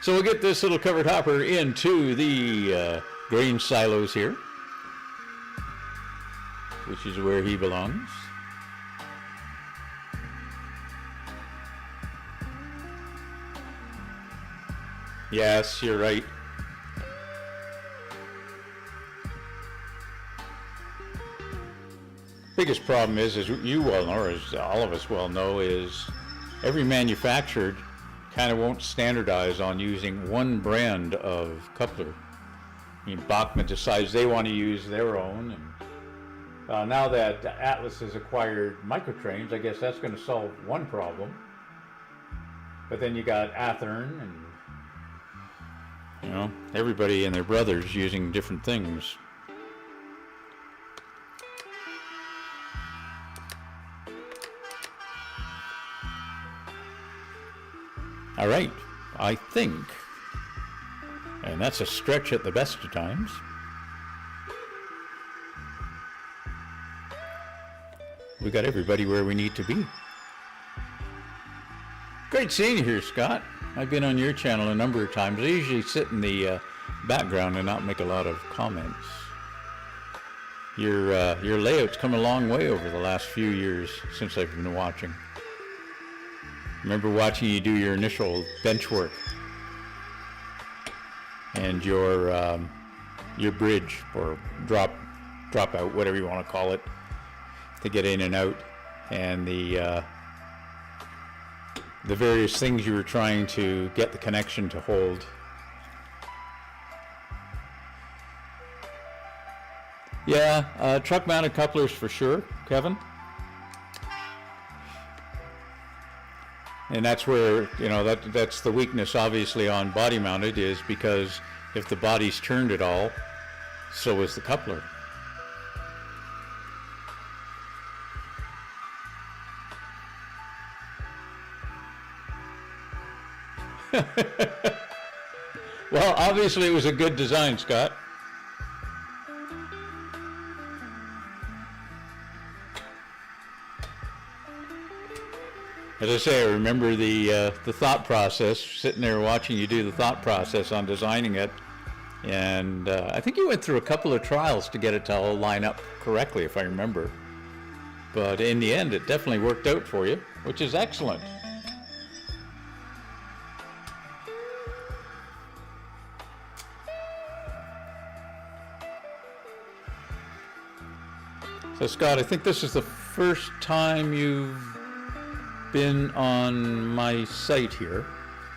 So we'll get this little covered hopper into the grain silos here, which is where he belongs. Yes, you're right. Biggest problem is, as you well know, or as all of us well know, is every manufacturer kind of won't standardize on using one brand of coupler. I mean, Bachmann decides they want to use their own, and now that Atlas has acquired Microtrains, I guess that's going to solve one problem. But then you got Athearn and, everybody and their brothers using different things. All right, I think, and that's a stretch at the best of times, we got everybody where we need to be. Great seeing you here, Scott. I've been on your channel a number of times. I usually sit in the background and not make a lot of comments. Your layout's come a long way over the last few years since I've been watching. Remember watching you do your initial bench work and your bridge or drop out, whatever you want to call it, to get in and out, and the various things you were trying to get the connection to hold. Yeah, truck mounted couplers for sure, Kevin. And that's where, you know, that's the weakness obviously on body mounted, is because if the body's turned at all, so is the coupler. Well, obviously it was a good design, Scott. As I say, I remember the thought process, sitting there watching you do the thought process on designing it, and I think you went through a couple of trials to get it to all line up correctly, if I remember. But in the end, it definitely worked out for you, which is excellent. So Scott, I think this is the first time you've been on my site here.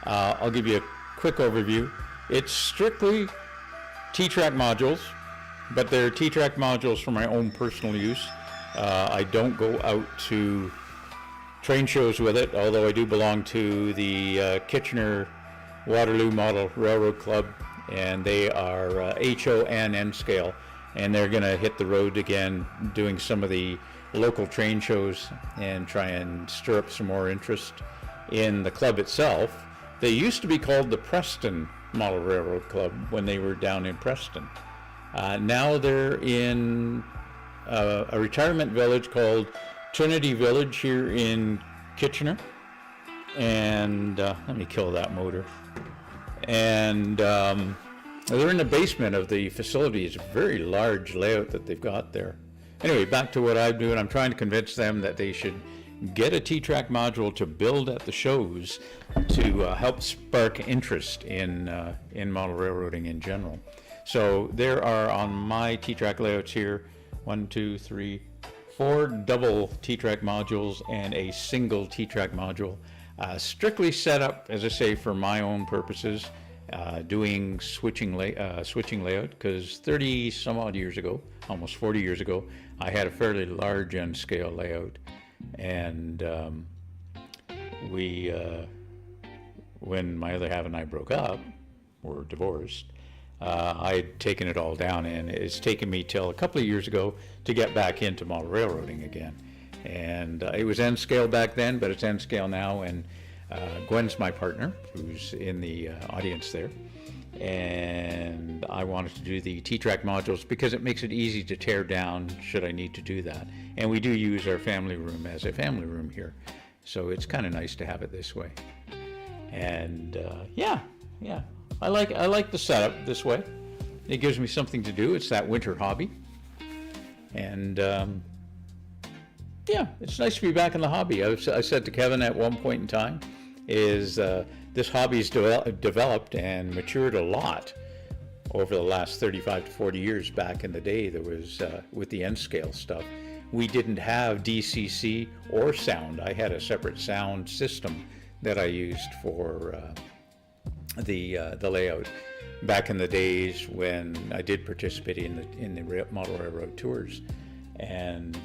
I'll give you a quick overview. It's strictly T-Track modules, but they're T-Track modules for my own personal use. I don't go out to train shows with it, although I do belong to the Kitchener Waterloo Model Railroad Club, and they are HO and N scale, and they're going to hit the road again doing some of the local train shows and try and stir up some more interest in the club itself. They used to be called the Preston Model Railroad Club when they were down in Preston. Now they're in a retirement village called Trinity Village here in Kitchener. And let me kill that motor. And they're in the basement of the facility. It's a very large layout that they've got there. Anyway, back to what I'm doing. I'm trying to convince them that they should get a T-Track module to build at the shows to help spark interest in model railroading in general. So there are, on my T-Track layouts here, 1, 2, 3, 4 double T-Track modules and a single T-Track module, strictly set up, as I say, for my own purposes. Doing switching layout, because 30 some odd years ago, almost 40 years ago, I had a fairly large N scale layout, and when my other half and I broke up, or divorced, I had taken it all down, and it's taken me till a couple of years ago to get back into model railroading again. And it was N scale back then, but it's N scale now, and Gwen's my partner, who's in the audience there, and I wanted to do the T-Track modules because it makes it easy to tear down should I need to do that. And we do use our family room as a family room here, so it's kind of nice to have it this way. And yeah, I like the setup this way. It gives me something to do. It's that winter hobby, and yeah, it's nice to be back in the hobby. I said to Kevin at one point in time, this hobby's developed and matured a lot over the last 35 to 40 years. Back in the day, there was, with the N scale stuff, we didn't have DCC or sound. I had a separate sound system that I used for the layout back in the days when I did participate in the model railroad tours. And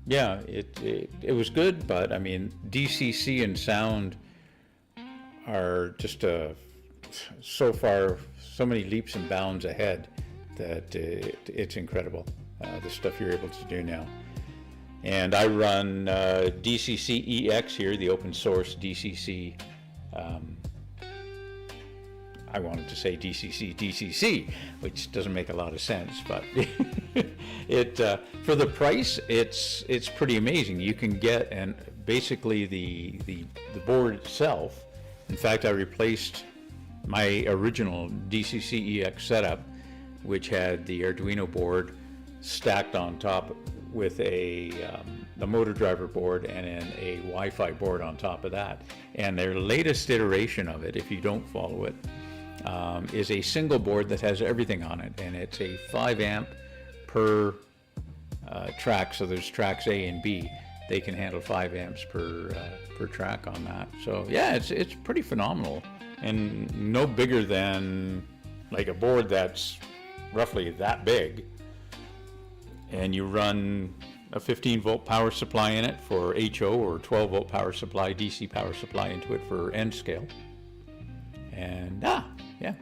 yeah, it was good, but I mean, DCC and sound are just so far, so many leaps and bounds ahead that it's incredible, the stuff you're able to do now. And I run DCC EX here, the open source DCC I wanted to say DCC, which doesn't make a lot of sense, but it for the price, it's pretty amazing. You can get basically the board itself. In fact, I replaced my original DCC EX setup, which had the Arduino board stacked on top with the motor driver board and then a Wi-Fi board on top of that. And their latest iteration of it, if you don't follow it, is a single board that has everything on it, and it's a 5 amp per track. So there's tracks A and B. They can handle 5 amps per track on that. So yeah, it's pretty phenomenal, and no bigger than like a board that's roughly that big. And you run a 15 volt power supply in it for HO, or 12 volt power supply, DC power supply into it for N scale. And yeah,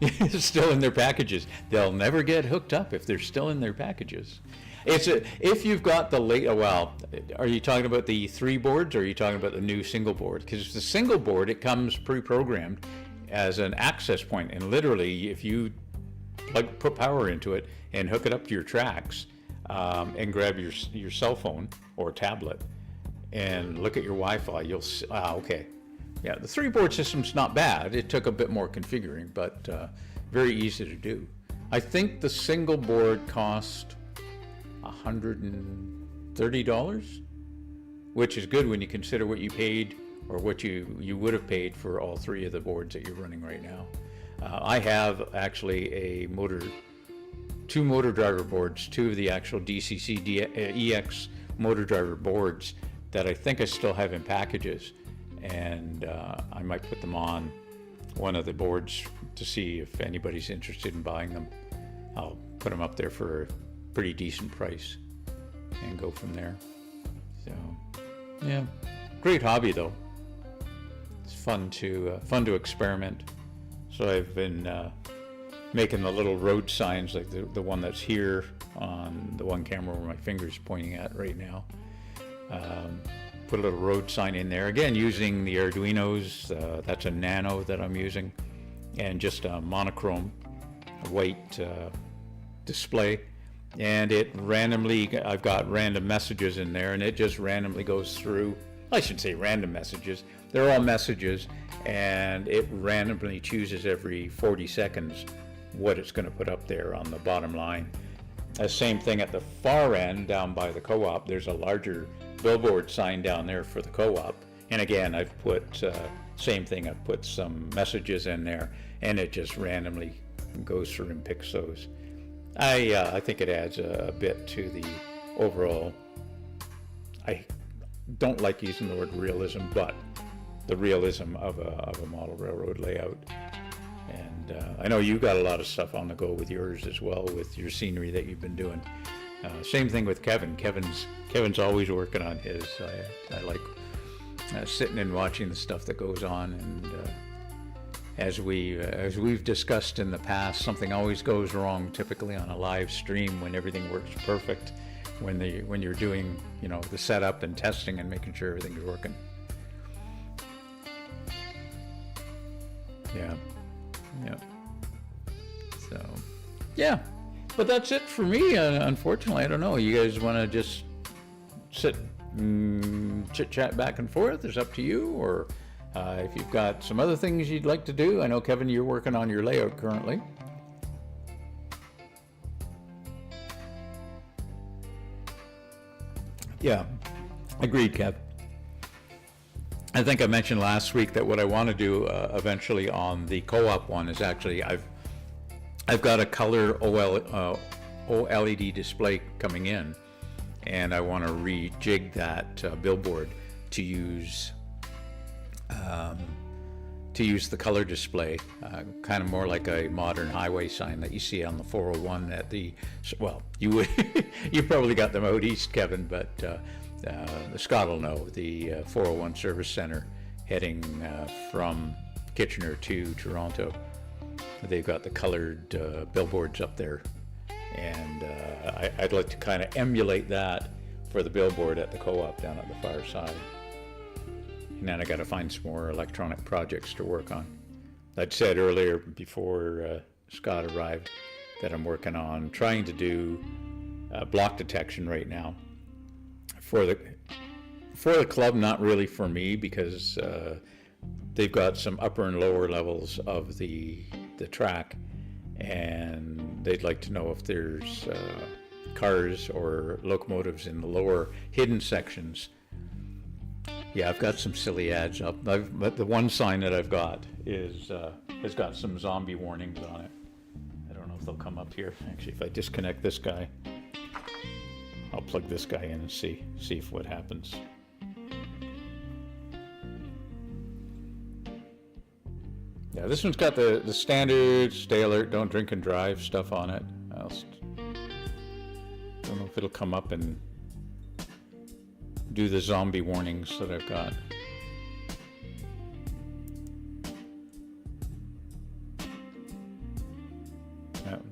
it's still in their packages. They'll never get hooked up if they're still in their packages. If you've got the well, are you talking about the 3 boards, or are you talking about the new single board? Because the single board, it comes pre-programmed as an access point, and literally if you put power into it and hook it up to your tracks, and grab your cell phone or tablet and look at your Wi-Fi, you'll see, okay. Yeah, the 3-board system's not bad. It took a bit more configuring, but very easy to do. I think the single board cost $130, which is good when you consider what you paid, or what you would have paid for all 3 of the boards that you're running right now. I have actually 2 motor driver boards, 2 of the actual DCC EX motor driver boards that I think I still have in packages. And I might put them on one of the boards to see if anybody's interested in buying them. I'll put them up there for a pretty decent price and go from there. So yeah, great hobby though. It's fun to experiment. So I've been making the little road signs, like the one that's here on the one camera where my finger's pointing at right now. Put a little road sign in there, again using the Arduinos. That's a Nano that I'm using, and just a monochrome white display, and it randomly, I've got random messages in there, and it just randomly goes through. I should say random messages, they're all messages, and it randomly chooses every 40 seconds what it's going to put up there on the bottom line. The same thing at the far end down by the co-op. There's a larger billboard sign down there for the co-op, and again I've put same thing, I've put some messages in there, and it just randomly goes through and picks those. I think it adds a bit to the overall, I don't like using the word realism, but the realism of a model railroad layout. And I know you got a lot of stuff on the go with yours as well, with your scenery that you've been doing. Same thing with Kevin. Kevin's always working on his. I like sitting and watching the stuff that goes on. And as we've discussed in the past, something always goes wrong typically on a live stream when everything works perfect. When you're doing the setup and testing and making sure everything's working. Yeah. So yeah. But that's it for me, unfortunately. I don't know. You guys want to just sit chit-chat back and forth? It's up to you. Or if you've got some other things you'd like to do. I know, Kevin, you're working on your layout currently. Yeah, agreed, Kev. I think I mentioned last week that what I want to do eventually on the co-op one is actually I've got a color OLED display coming in, and I want to rejig that billboard to use the color display, kind of more like a modern highway sign that you see on the 401 at the, well, you probably got them out east, Kevin, but Scott will know, the 401 service center heading from Kitchener to Toronto. They've got the colored billboards up there, and I'd like to kind of emulate that for the billboard at the co-op down at the far side. and then I got to find some more electronic projects to work on. I'd said earlier before Scott arrived that I'm working on trying to do block detection right now for the club, not really for me, because they've got some upper and lower levels of the track, and they'd like to know if there's cars or locomotives in the lower hidden sections. Yeah, I've got some silly ads up. But the one sign that I've got is has got some zombie warnings on it. I don't know if they'll come up here. Actually, if I disconnect this guy, I'll plug this guy in and see if what happens. Yeah, this one's got the standard stay alert, don't drink and drive stuff on it. Don't know if it'll come up and do the zombie warnings that I've got.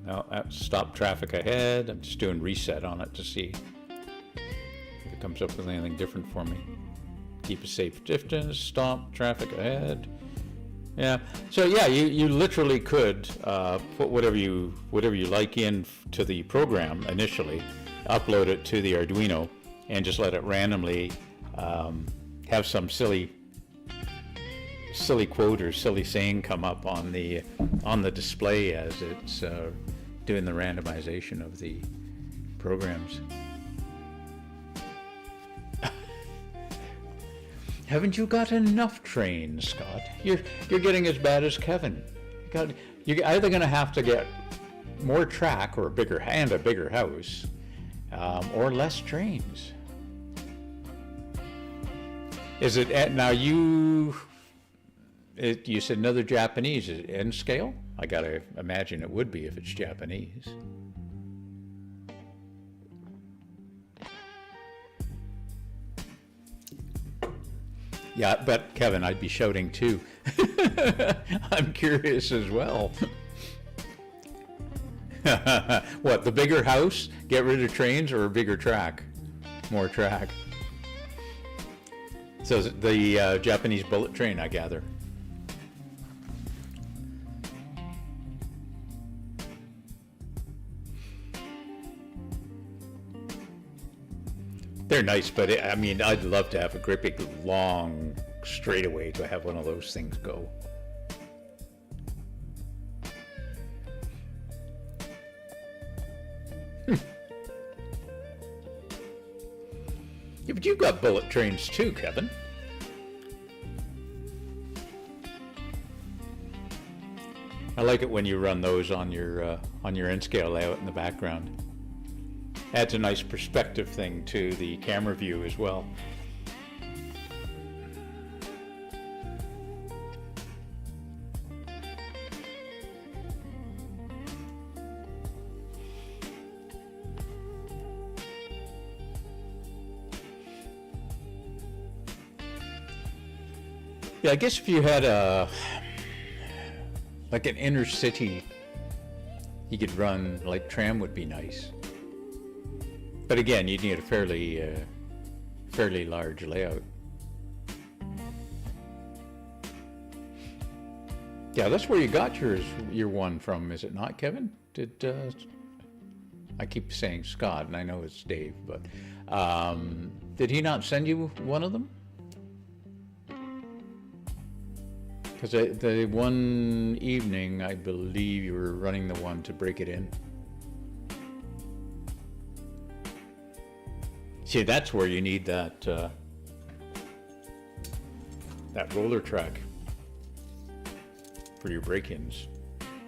Now stop traffic ahead. I'm just doing reset on it to see if it comes up with anything different for me. Keep a safe distance, stop traffic ahead. Yeah, so yeah, you literally could put whatever you like in to the program initially, upload it to the Arduino, and just let it randomly have some silly quote or silly saying come up on the display as it's doing the randomization of the programs. Haven't you got enough trains, Scott? You're getting as bad as Kevin. You're either going to have to get more track or a bigger house, or less trains. Is it now? You said another Japanese. Is it N scale? I gotta imagine it would be if it's Japanese. Yeah, but Kevin, I'd be shouting too. I'm curious as well. What, the bigger house, get rid of trains, or a bigger track? More track. So the Japanese bullet train, I gather. They're nice, but I mean, I'd love to have a great big long straightaway to have one of those things go. Yeah, but you've got bullet trains too, Kevin. I like it when you run those on your N-scale layout in the background. Adds a nice perspective thing to the camera view as well. Yeah, I guess if you had like an inner city, you could run like tram would be nice. But again, you'd need a fairly large layout. Yeah, that's where you got your one from, is it not, Kevin? I keep saying Scott, and I know it's Dave, but did he not send you one of them? Because the one evening, I believe you were running the one to break it in. See, that's where you need that roller track for your break-ins,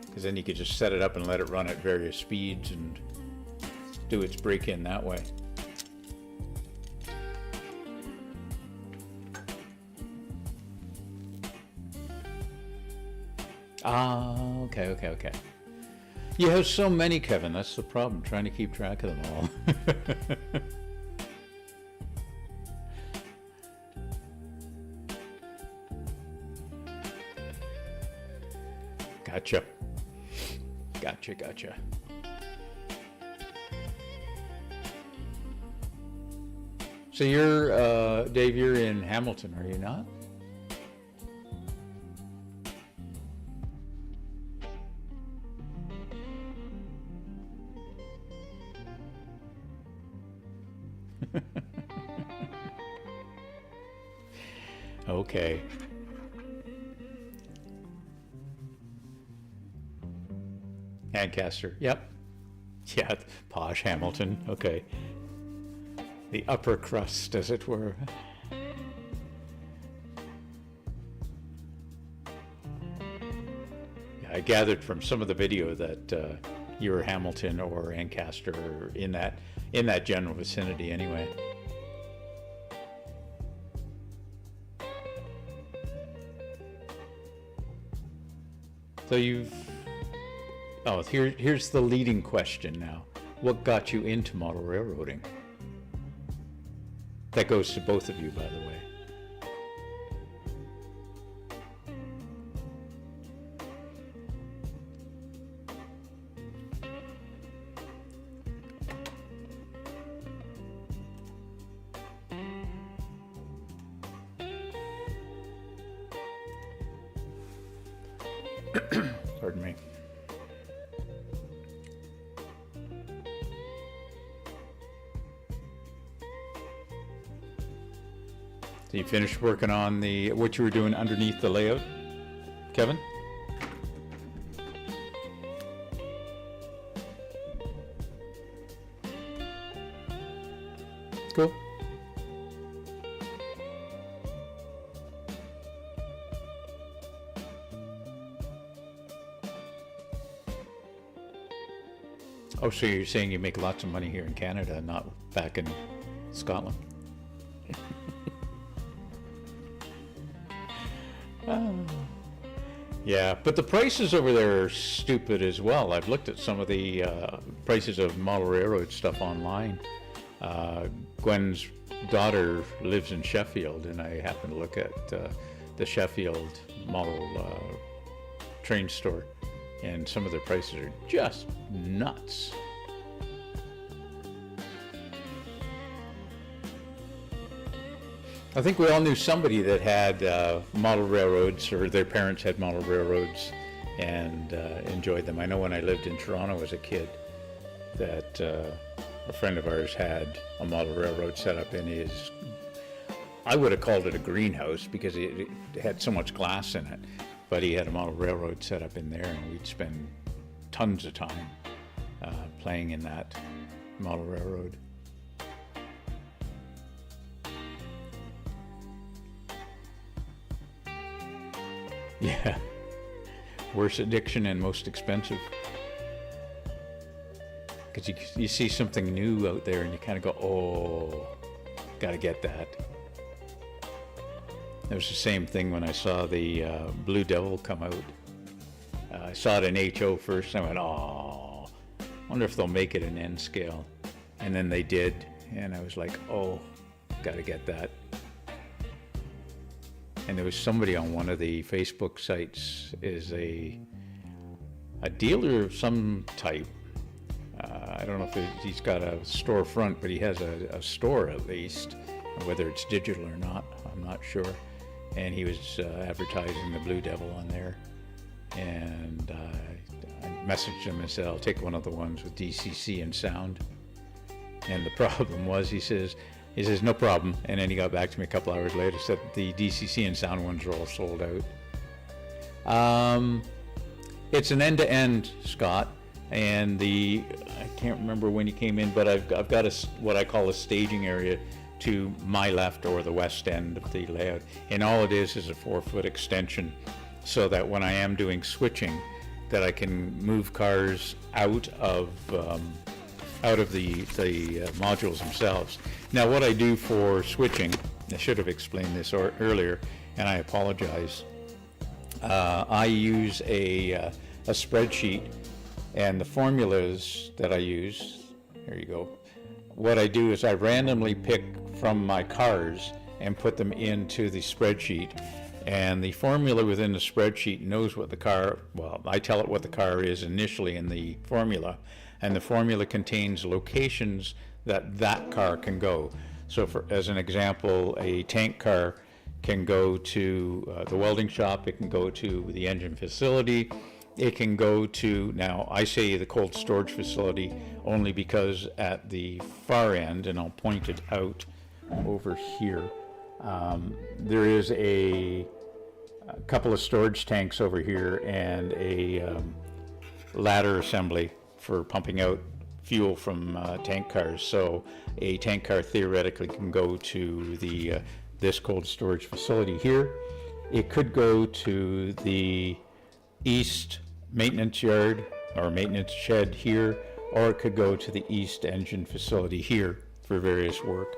because then you could just set it up and let it run at various speeds and do its break-in that way. Ah, okay. You have so many, Kevin. That's the problem, trying to keep track of them all. Gotcha. So you're, Dave, you're in Hamilton, are you not? Okay. Ancaster, yep. Yeah, posh Hamilton, okay. The upper crust, as it were. Yeah, I gathered from some of the video that you were Hamilton or Ancaster, or in that general vicinity anyway. So here's the leading question now. What got you into model railroading? That goes to both of you, by the way. Pardon me. So you finished working on what you were doing underneath the layout, Kevin? Cool. Oh, so you're saying you make lots of money here in Canada, not back in Scotland? Yeah, but the prices over there are stupid as well. I've looked at some of the prices of model railroad stuff online. Gwen's daughter lives in Sheffield, and I happened to look at the Sheffield model train store, and some of the prices are just nuts. I think we all knew somebody that had model railroads, or their parents had model railroads, and enjoyed them. I know when I lived in Toronto as a kid that a friend of ours had a model railroad set up in his, I would have called it a greenhouse because it had so much glass in it, but he had a model railroad set up in there, and we'd spend tons of time playing in that model railroad. Yeah, worst addiction and most expensive. Because you see something new out there and you kind of go, oh, gotta get that. It was the same thing when I saw the Blue Devil come out. I saw it in HO first, and I went, oh, wonder if they'll make it an N scale. And then they did, and I was like, oh, gotta get that. And there was somebody on one of the Facebook sites, is a dealer of some type. I don't know if he's got a storefront, but he has a store at least. Whether it's digital or not, I'm not sure. And he was advertising the Blue Devil on there. And I messaged him and said, I'll take one of the ones with DCC and sound. And the problem was, he says, no problem. And then he got back to me a couple hours later, said the DCC and sound ones are all sold out. It's an end-to-end, Scott, and I can't remember when he came in, but I've got what I call a staging area to my left, or the west end of the layout. And all it is a 4-foot extension, so that when I am doing switching, that I can move cars out of the modules themselves. Now, what I do for switching, I should have explained this earlier, and I apologize. I use a spreadsheet, and the formulas that I use, here you go. What I do is I randomly pick from my cars and put them into the spreadsheet, and the formula within the spreadsheet knows what the car, well, I tell it what the car is initially in the formula, and the formula contains locations that car can go. So as an example, a tank car can go to the welding shop, it can go to the engine facility, It can go to, now I say the cold storage facility only because at the far end, and I'll point it out over here, there is a couple of storage tanks over here and a ladder assembly for pumping out fuel from tank cars. So a tank car theoretically can go to the this cold storage facility here. It could go to the east maintenance yard or maintenance shed here, or it could go to the east engine facility here for various work.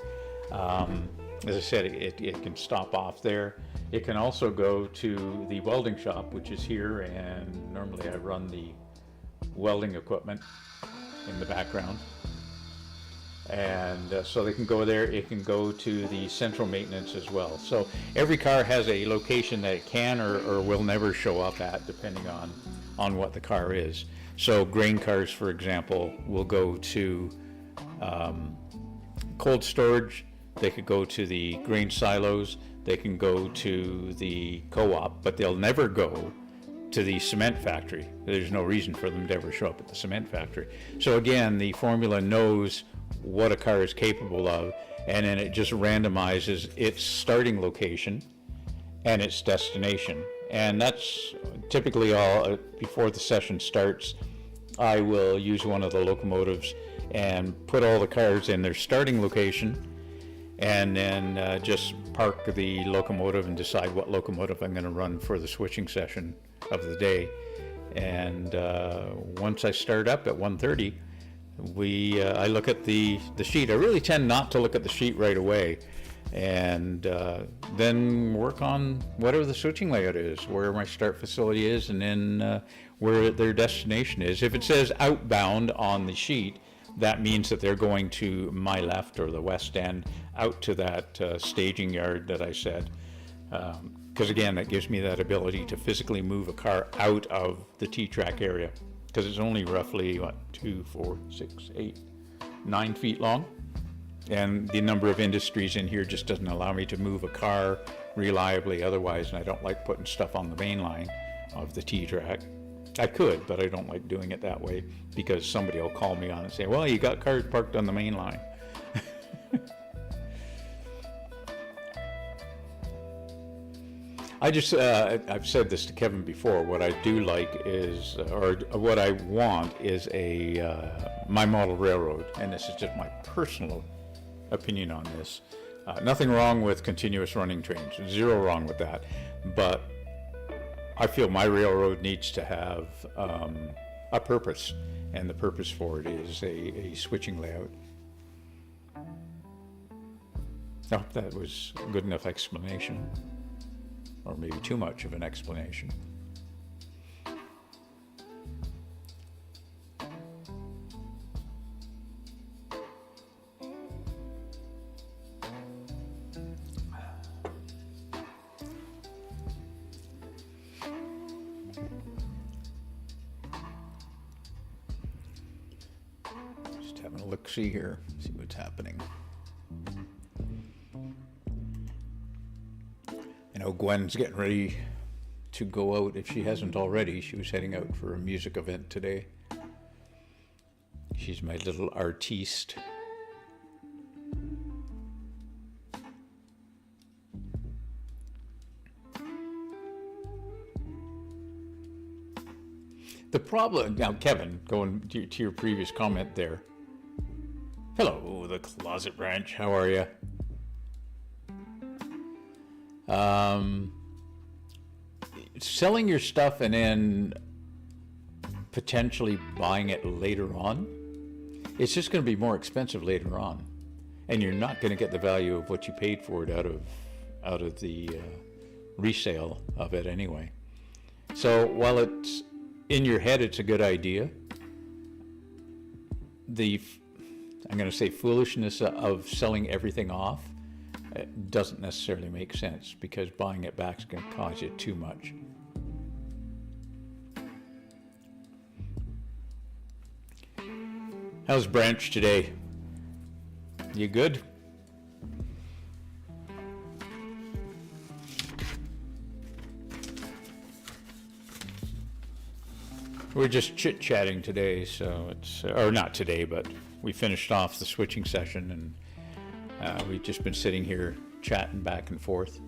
As I said, it can stop off there. It can also go to the welding shop, which is here, and normally I run the welding equipment in the background. And so they can go there. It can go to the central maintenance as well. So every car has a location that it can or will never show up at, depending on what the car is. So grain cars, for example, will go to cold storage. They could go to the grain silos. They can go to the co-op, but they'll never go to the cement factory. There's no reason for them to ever show up at the cement factory. So again, the formula knows what a car is capable of, and then it just randomizes its starting location and its destination. And that's typically all. Before the session starts, I will use one of the locomotives and put all the cars in their starting location, and then just park the locomotive and decide what locomotive I'm going to run for the switching session of the day. And once I start up at 1:30, I look at the sheet. I really tend not to look at the sheet right away, and then work on whatever the switching layout is, where my start facility is, and then where their destination is. If it says outbound on the sheet, that means that they're going to my left or the west end, out to that staging yard that I said. Because again, that gives me that ability to physically move a car out of the T-track area, because it's only roughly, 2, 4, 6, 8, 9 feet long. And the number of industries in here just doesn't allow me to move a car reliably otherwise, and I don't like putting stuff on the main line of the T-track. I could, but I don't like doing it that way, because somebody will call me on it and say, well, you got cars parked on the main line. I've said this to Kevin before, what I do like is, or what I want is my model railroad, and this is just my personal opinion on this. Nothing wrong with continuous running trains, zero wrong with that, but I feel my railroad needs to have a purpose, and the purpose for it is a switching layout. I hope that was a good enough explanation, or maybe too much of an explanation. Just having a look-see here, see what's happening. I know Gwen's getting ready to go out. If she hasn't already, she was heading out for a music event today. She's my little artiste. The problem, now Kevin, going to your previous comment there. Hello, the Closet Branch, how are you? Selling your stuff and then potentially buying it later on, it's just going to be more expensive later on, and you're not going to get the value of what you paid for it out of the resale of it anyway. So while it's in your head, it's a good idea. I'm going to say foolishness of selling everything off, it doesn't necessarily make sense, because buying it back is going to cost you too much. How's Branch today? You good? We're just chit-chatting today, so it's, or not today, but we finished off the switching session, and we've just been sitting here chatting back and forth.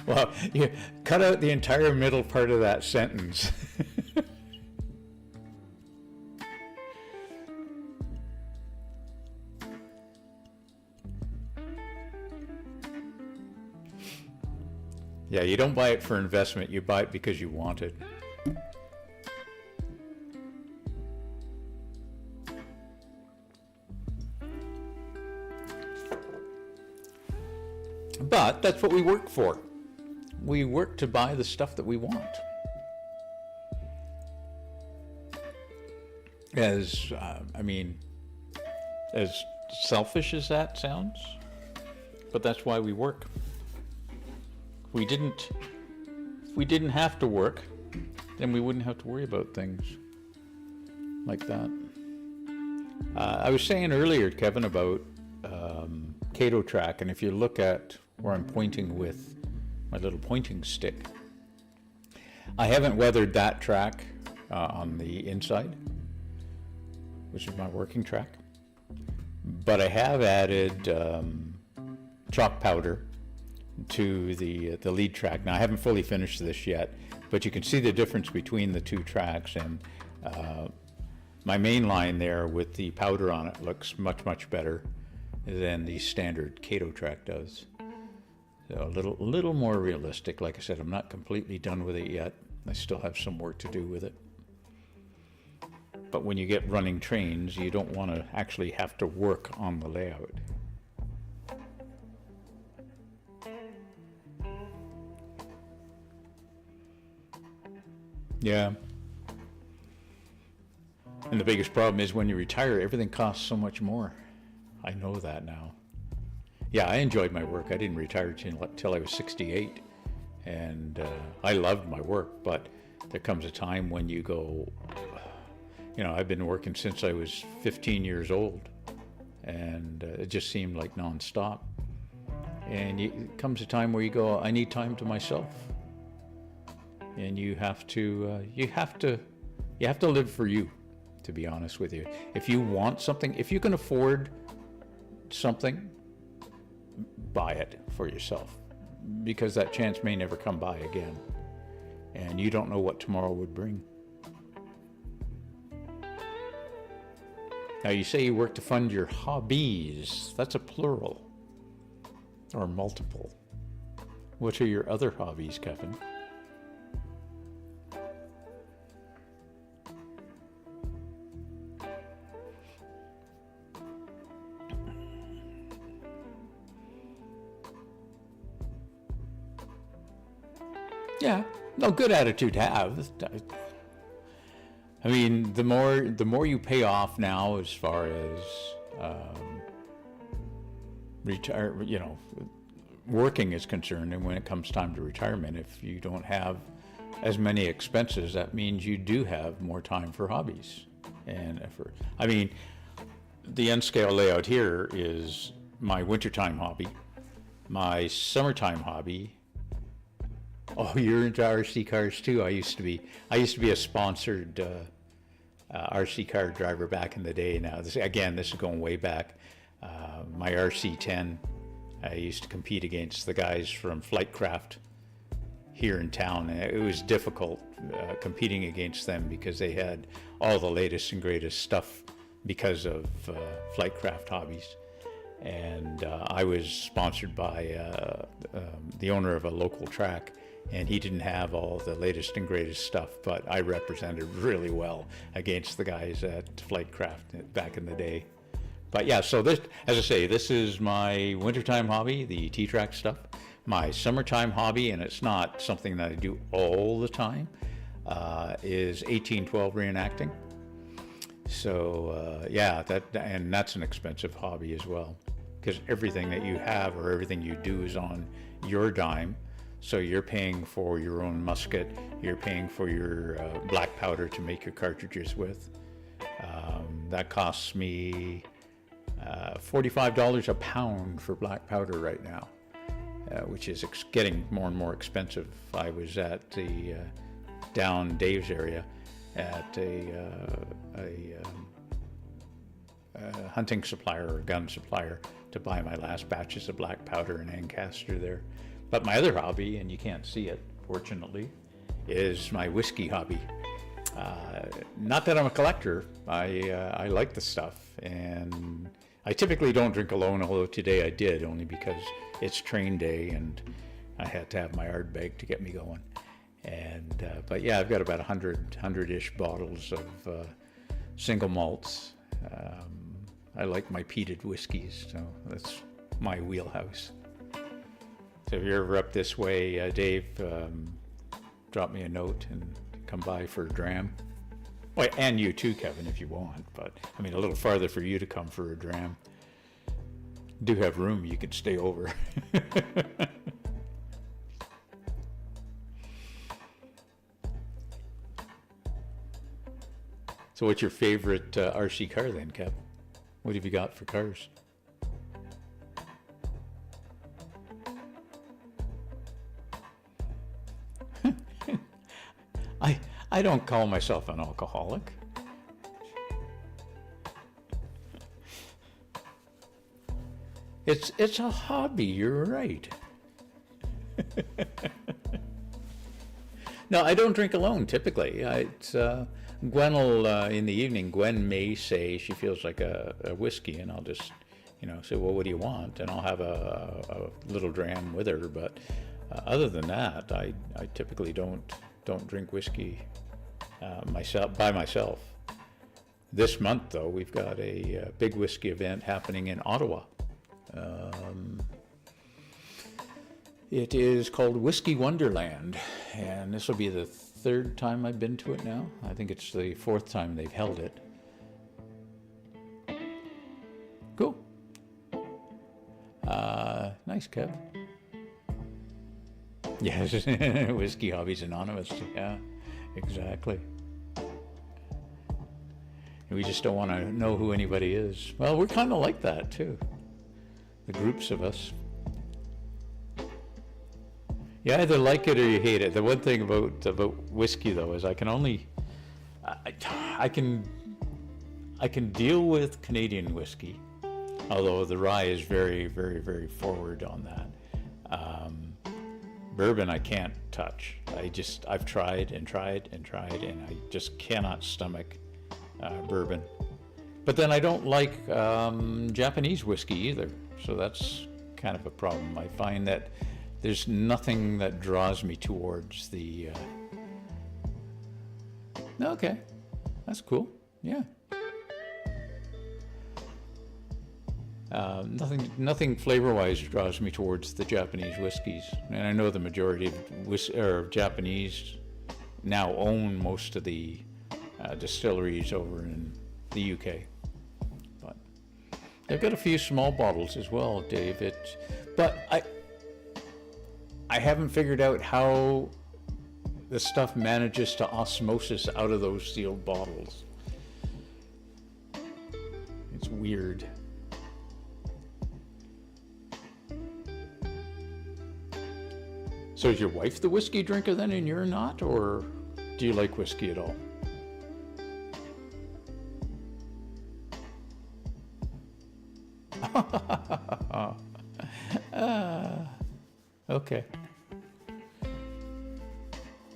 Well, you cut out the entire middle part of that sentence. Yeah, you don't buy it for investment, you buy it because you want it. But that's what we work for. We work to buy the stuff that we want. As selfish as that sounds, but that's why we work. If we didn't have to work, then we wouldn't have to worry about things like that. I was saying earlier, Kevin, about Cato track, and if you look at where I'm pointing with my little pointing stick, I haven't weathered that track on the inside, which is my working track, but I have added chalk powder to the lead track. Now I haven't fully finished this yet, but you can see the difference between the two tracks, and my main line there with the powder on it looks much better than the standard Cato track does. So a little more realistic. Like I said, I'm not completely done with it yet. I still have some work to do with it. But when you get running trains, you don't want to actually have to work on the layout. Yeah. And the biggest problem is when you retire, everything costs so much more. I know that now. Yeah, I enjoyed my work. I didn't retire till I was 68, and I loved my work, but there comes a time when you go, I've been working since I was 15 years old, and it just seemed like nonstop. And it comes a time where you go, I need time to myself. And you have to live for you, to be honest with you. If you want something, if you can afford something, buy it for yourself, because that chance may never come by again, and you don't know what tomorrow would bring. Now you say you work to fund your hobbies. That's a plural or multiple. What are your other hobbies, Kevin? Yeah, no, good attitude to have. I mean, the more you pay off now, as far as working is concerned, and when it comes time to retirement, if you don't have as many expenses, that means you do have more time for hobbies and effort. I mean, the N-scale layout here is my wintertime hobby, my summertime hobby. Oh, you're into RC cars too. I used to be a sponsored RC car driver back in the day. Now, this is going way back. My RC10, I used to compete against the guys from Flightcraft here in town. It was difficult competing against them because they had all the latest and greatest stuff because of Flightcraft hobbies. And I was sponsored by the owner of a local track, and he didn't have all the latest and greatest stuff, but I represented really well against the guys at Flightcraft back in the day. But yeah, so this, as I say, this is my wintertime hobby, the T-Track stuff. My summertime hobby, and it's not something that I do all the time, is 1812 reenacting. So and that's an expensive hobby as well, because everything that you have or everything you do is on your dime. So you're paying for your own musket, you're paying for your black powder to make your cartridges with. That costs me $45 a pound for black powder right now, which is getting more and more expensive. I was at the down Dave's area at a hunting supplier or gun supplier to buy my last batches of black powder and Ancaster there. But my other hobby, and you can't see it, fortunately, is my whiskey hobby. Not that I'm a collector. I like the stuff, and I typically don't drink alone, although today I did, only because it's train day and I had to have my Ardbeg to get me going. And but yeah, I've got about 100-ish bottles of single malts. I like my peated whiskeys, so that's my wheelhouse. So if you're ever up this way, Dave, drop me a note and come by for a dram. Well, and you too, Kevin, if you want. But I mean, a little farther for you to come for a dram. Do have room, you could stay over. So what's your favorite RC car then, Kev? What have you got for cars? I don't call myself an alcoholic. It's a hobby, you're right. No, I don't drink alone typically. Gwen will, in the evening, Gwen may say she feels like a whiskey, and I'll just, say, well, what do you want? And I'll have a little dram with her. But other than that, I typically don't drink whiskey by myself. This month, though, we've got a big whiskey event happening in Ottawa. It is called Whiskey Wonderland, and this will be the third time I've been to it now. I think it's the fourth time they've held it. Cool. Nice, Kev. Yes, Whiskey Hobbies Anonymous. Yeah, exactly. We just don't want to know who anybody is. Well, we're kind of like that, too. The groups of us. You either like it or you hate it. The one thing about whiskey, though, is I can deal with Canadian whiskey, although the rye is very, very, very forward on that. Bourbon I can't touch. I've tried and tried and tried, and I just cannot stomach bourbon. But then I don't like Japanese whiskey either, so that's kind of a problem. I find that there's nothing that draws me towards the... Okay, that's cool, yeah. Nothing flavor-wise draws me towards the Japanese whiskeys. And I know the majority of Japanese now own most of the distilleries over in the UK. But they've got a few small bottles as well, Dave. But I haven't figured out how the stuff manages to osmosis out of those sealed bottles. It's weird. So is your wife the whiskey drinker then and you're not? Or do you like whiskey at all? Okay.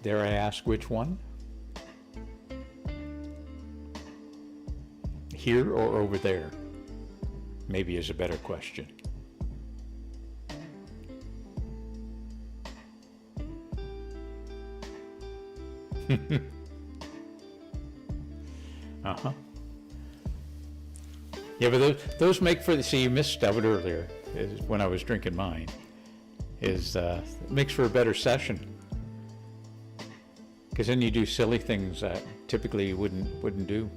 Dare I ask which one? Here or over there? Maybe is a better question. Uh-huh. Yeah, but those make for see, you missed out earlier is when I was drinking mine. It makes for a better session. Because then you do silly things that typically you wouldn't do.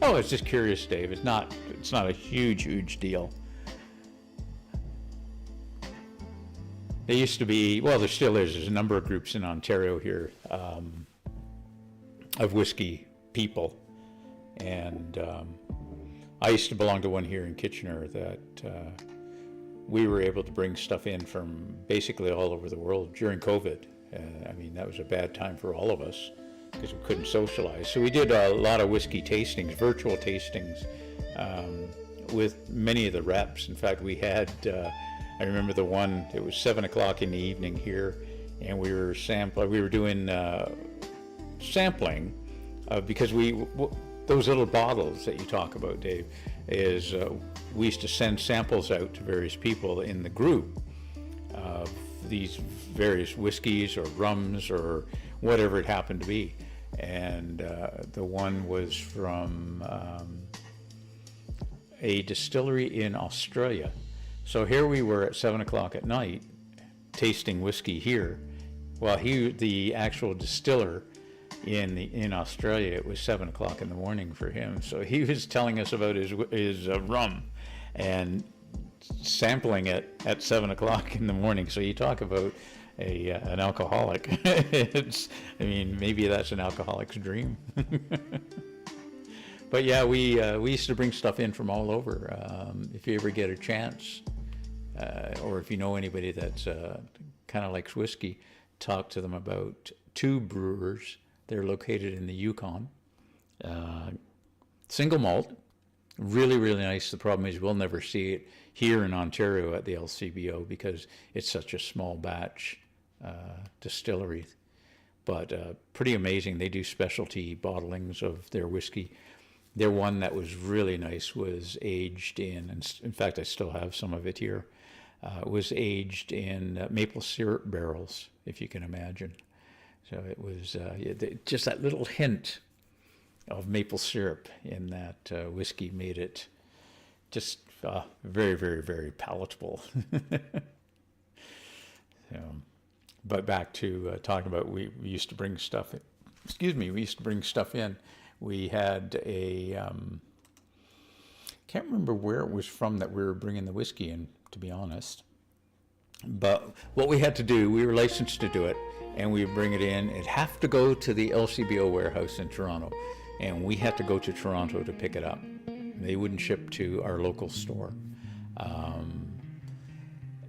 Oh, I was just curious, Dave. It's not a huge deal. There used to be, well, there still is. There's a number of groups in Ontario here of whiskey people, and I used to belong to one here in Kitchener that we were able to bring stuff in from basically all over the world during COVID. I mean, that was a bad time for all of us because we couldn't socialize. So we did a lot of whiskey tastings, virtual tastings, with many of the reps. In fact, we had, I remember the one, it was 7 o'clock in the evening here, and we were doing sampling, because those little bottles that you talk about, Dave, is we used to send samples out to various people in the group of these various whiskeys or rums or whatever it happened to be. And the one was from a distillery in Australia. So here we were at 7 o'clock at night tasting whiskey here, while the actual distiller in Australia, it was 7 o'clock in the morning for him. So he was telling us about his rum and sampling it at 7 o'clock in the morning. So you talk about an alcoholic. I mean, maybe that's an alcoholic's dream. But yeah, we used to bring stuff in from all over. If you ever get a chance, or if you know anybody that's kind of likes whiskey, talk to them about two brewers. They're located in the Yukon. Single malt, really, really nice. The problem is we'll never see it here in Ontario at the LCBO because it's such a small batch distillery. But pretty amazing. They do specialty bottlings of their whiskey. Their one that was really nice was aged and in fact, I still have some of it here, was aged in maple syrup barrels, if you can imagine. So it was just that little hint of maple syrup in that whiskey made it just very, very, very palatable. So, but back to talking about, we used to bring stuff in. We used to bring stuff in. We had can't remember where it was from that we were bringing the whiskey in, to be honest. But what we had to do, we were licensed to do it, and we would bring it in. It'd have to go to the LCBO warehouse in Toronto, and we had to go to Toronto to pick it up. They wouldn't ship to our local store.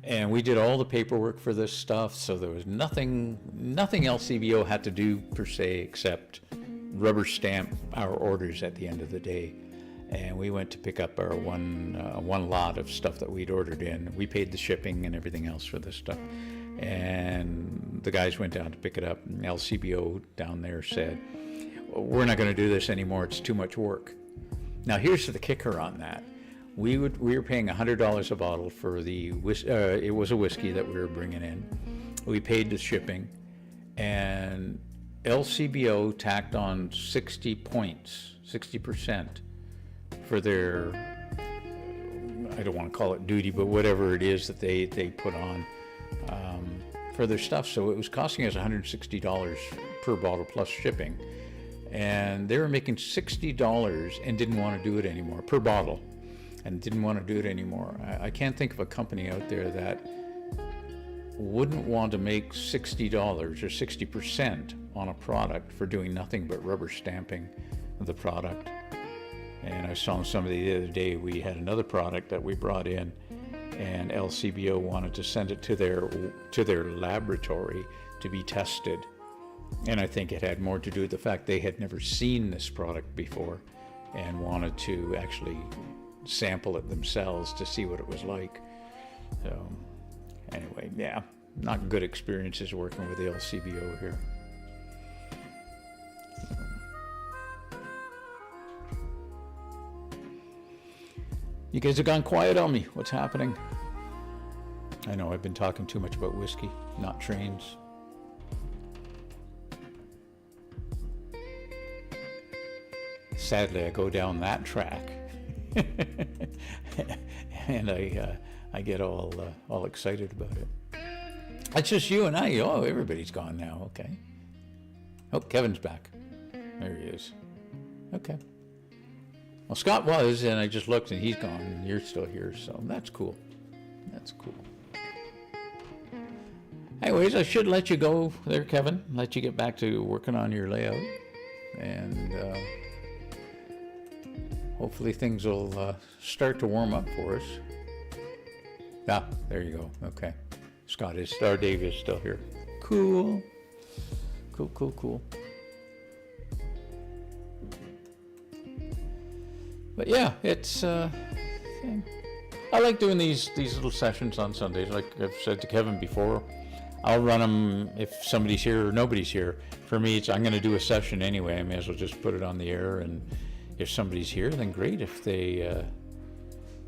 And we did all the paperwork for this stuff, so there was nothing LCBO had to do per se except rubber stamp our orders at the end of the day. And we went to pick up our one lot of stuff that we'd ordered in. We paid the shipping and everything else for this stuff. And the guys went down to pick it up, and LCBO down there said, we're not going to do this anymore, it's too much work. Now here's the kicker on that. We were paying $100 a bottle for it was a whiskey that we were bringing in. We paid the shipping, and LCBO tacked on 60 points, 60% for their, I don't want to call it duty, but whatever it is that they put on for their stuff. So it was costing us $160 per bottle plus shipping. And they were making $60 and didn't want to do it anymore per bottle, and didn't want to do it anymore. I can't think of a company out there that wouldn't want to make $60 or 60% on a product for doing nothing but rubber stamping the product. And I was telling somebody the other day, we had another product that we brought in, and LCBO wanted to send it to their laboratory to be tested. And I think it had more to do with the fact they had never seen this product before and wanted to actually sample it themselves to see what it was like. So anyway, yeah, not good experiences working with the LCBO here. You guys have gone quiet on me. What's happening? I know I've been talking too much about whiskey, not trains. Sadly, I go down that track, and I get all excited about it. It's just you and I. Oh, everybody's gone now. Okay. Oh, Kevin's back. There he is. Okay. Well, Scott was, and I just looked, and he's gone, and you're still here, so that's cool. That's cool. Anyways, I should let you go there, Kevin. Let you get back to working on your layout. And hopefully things will start to warm up for us. Ah, there you go. Okay. Dave is still here. Cool. Cool. But yeah, it's I like doing these little sessions on Sundays. Like I've said to Kevin before, I'll run them if somebody's here or nobody's here. For me, I'm going to do a session anyway. I may as well just put it on the air, and if somebody's here, then great. If they,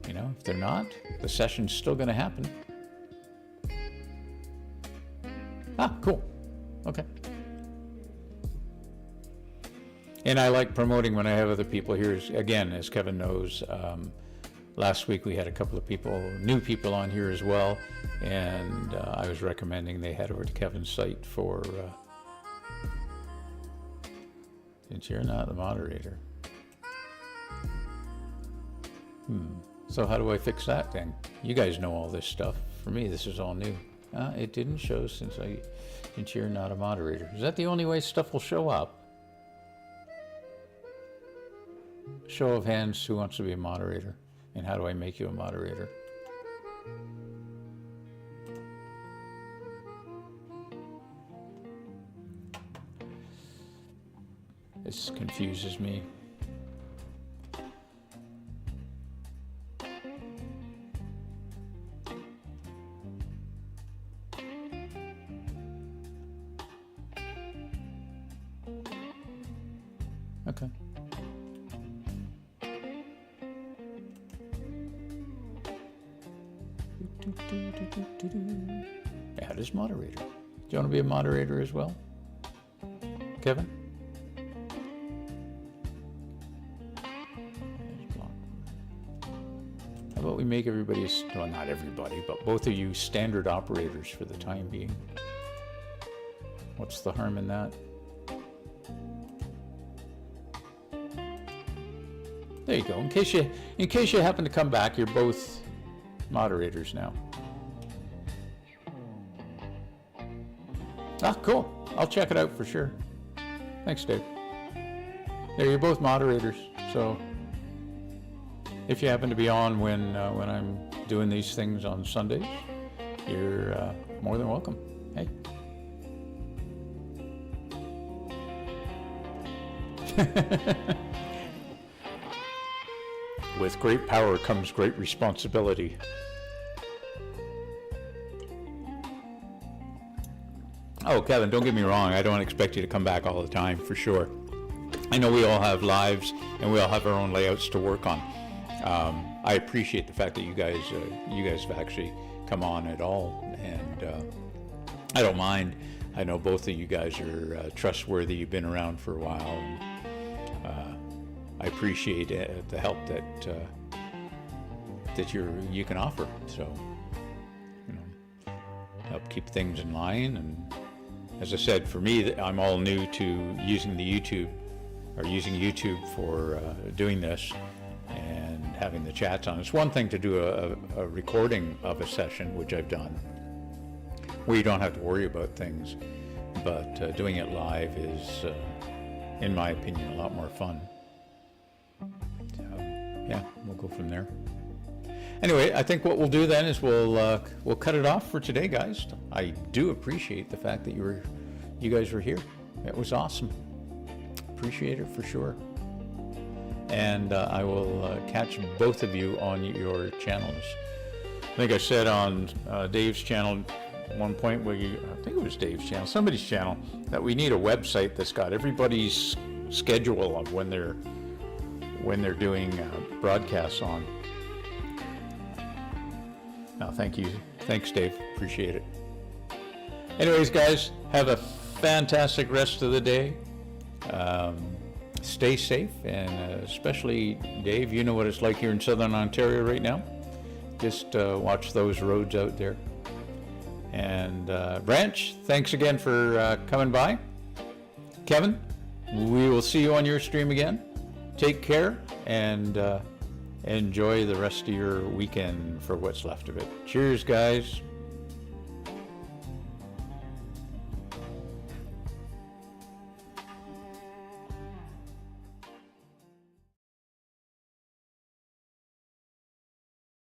if they're not, the session's still going to happen. Ah, cool. Okay. And I like promoting when I have other people here. Again, as Kevin knows, last week we had a couple of new people on here as well, and I was recommending they head over to Kevin's site for, since you're not the moderator. So how do I fix that then? You guys know all this stuff. For me, this is all new. It didn't show since you're not a moderator. Is that the only way stuff will show up? Show of hands, who wants to be a moderator? And how do I make you a moderator? This confuses me. Okay. Add as moderator. Do you want to be a moderator as well, Kevin? How about we make everybody, well, not everybody, but both of you standard operators for the time being. What's the harm in that? There you go. In case you happen to come back, you're both moderators now. Ah, cool. I'll check it out for sure. Thanks, Dave. There, you're both moderators. So if you happen to be on when I'm doing these things on Sundays, you're more than welcome. Hey. With great power comes great responsibility. Oh, Kevin, don't get me wrong. I don't expect you to come back all the time, for sure. I know we all have lives and we all have our own layouts to work on. I appreciate the fact that you guys have actually come on at all, and I don't mind. I know both of you guys are trustworthy. You've been around for a while. And, I appreciate the help that you can offer. So, help keep things in line. And as I said, for me, I'm all new to using using YouTube for doing this and having the chats on. It's one thing to do a recording of a session, which I've done, where you don't have to worry about things, but doing it live is, in my opinion, a lot more fun. Yeah, we'll go from there. Anyway, I think what we'll do then is we'll cut it off for today, guys. I do appreciate the fact that you guys were here. It was awesome. Appreciate it for sure. And I will catch both of you on your channels. I think I said on Dave's channel at one point, I think it was Dave's channel, somebody's channel, that we need a website that's got everybody's schedule of when they're doing broadcasts on. Now, thank you. Thanks, Dave. Appreciate it. Anyways, guys, have a fantastic rest of the day. Stay safe, and especially, Dave, you know what it's like here in Southern Ontario right now. Just watch those roads out there. And Branch, thanks again for coming by. Kevin, we will see you on your stream again. Take care, and enjoy the rest of your weekend for what's left of it. Cheers, guys.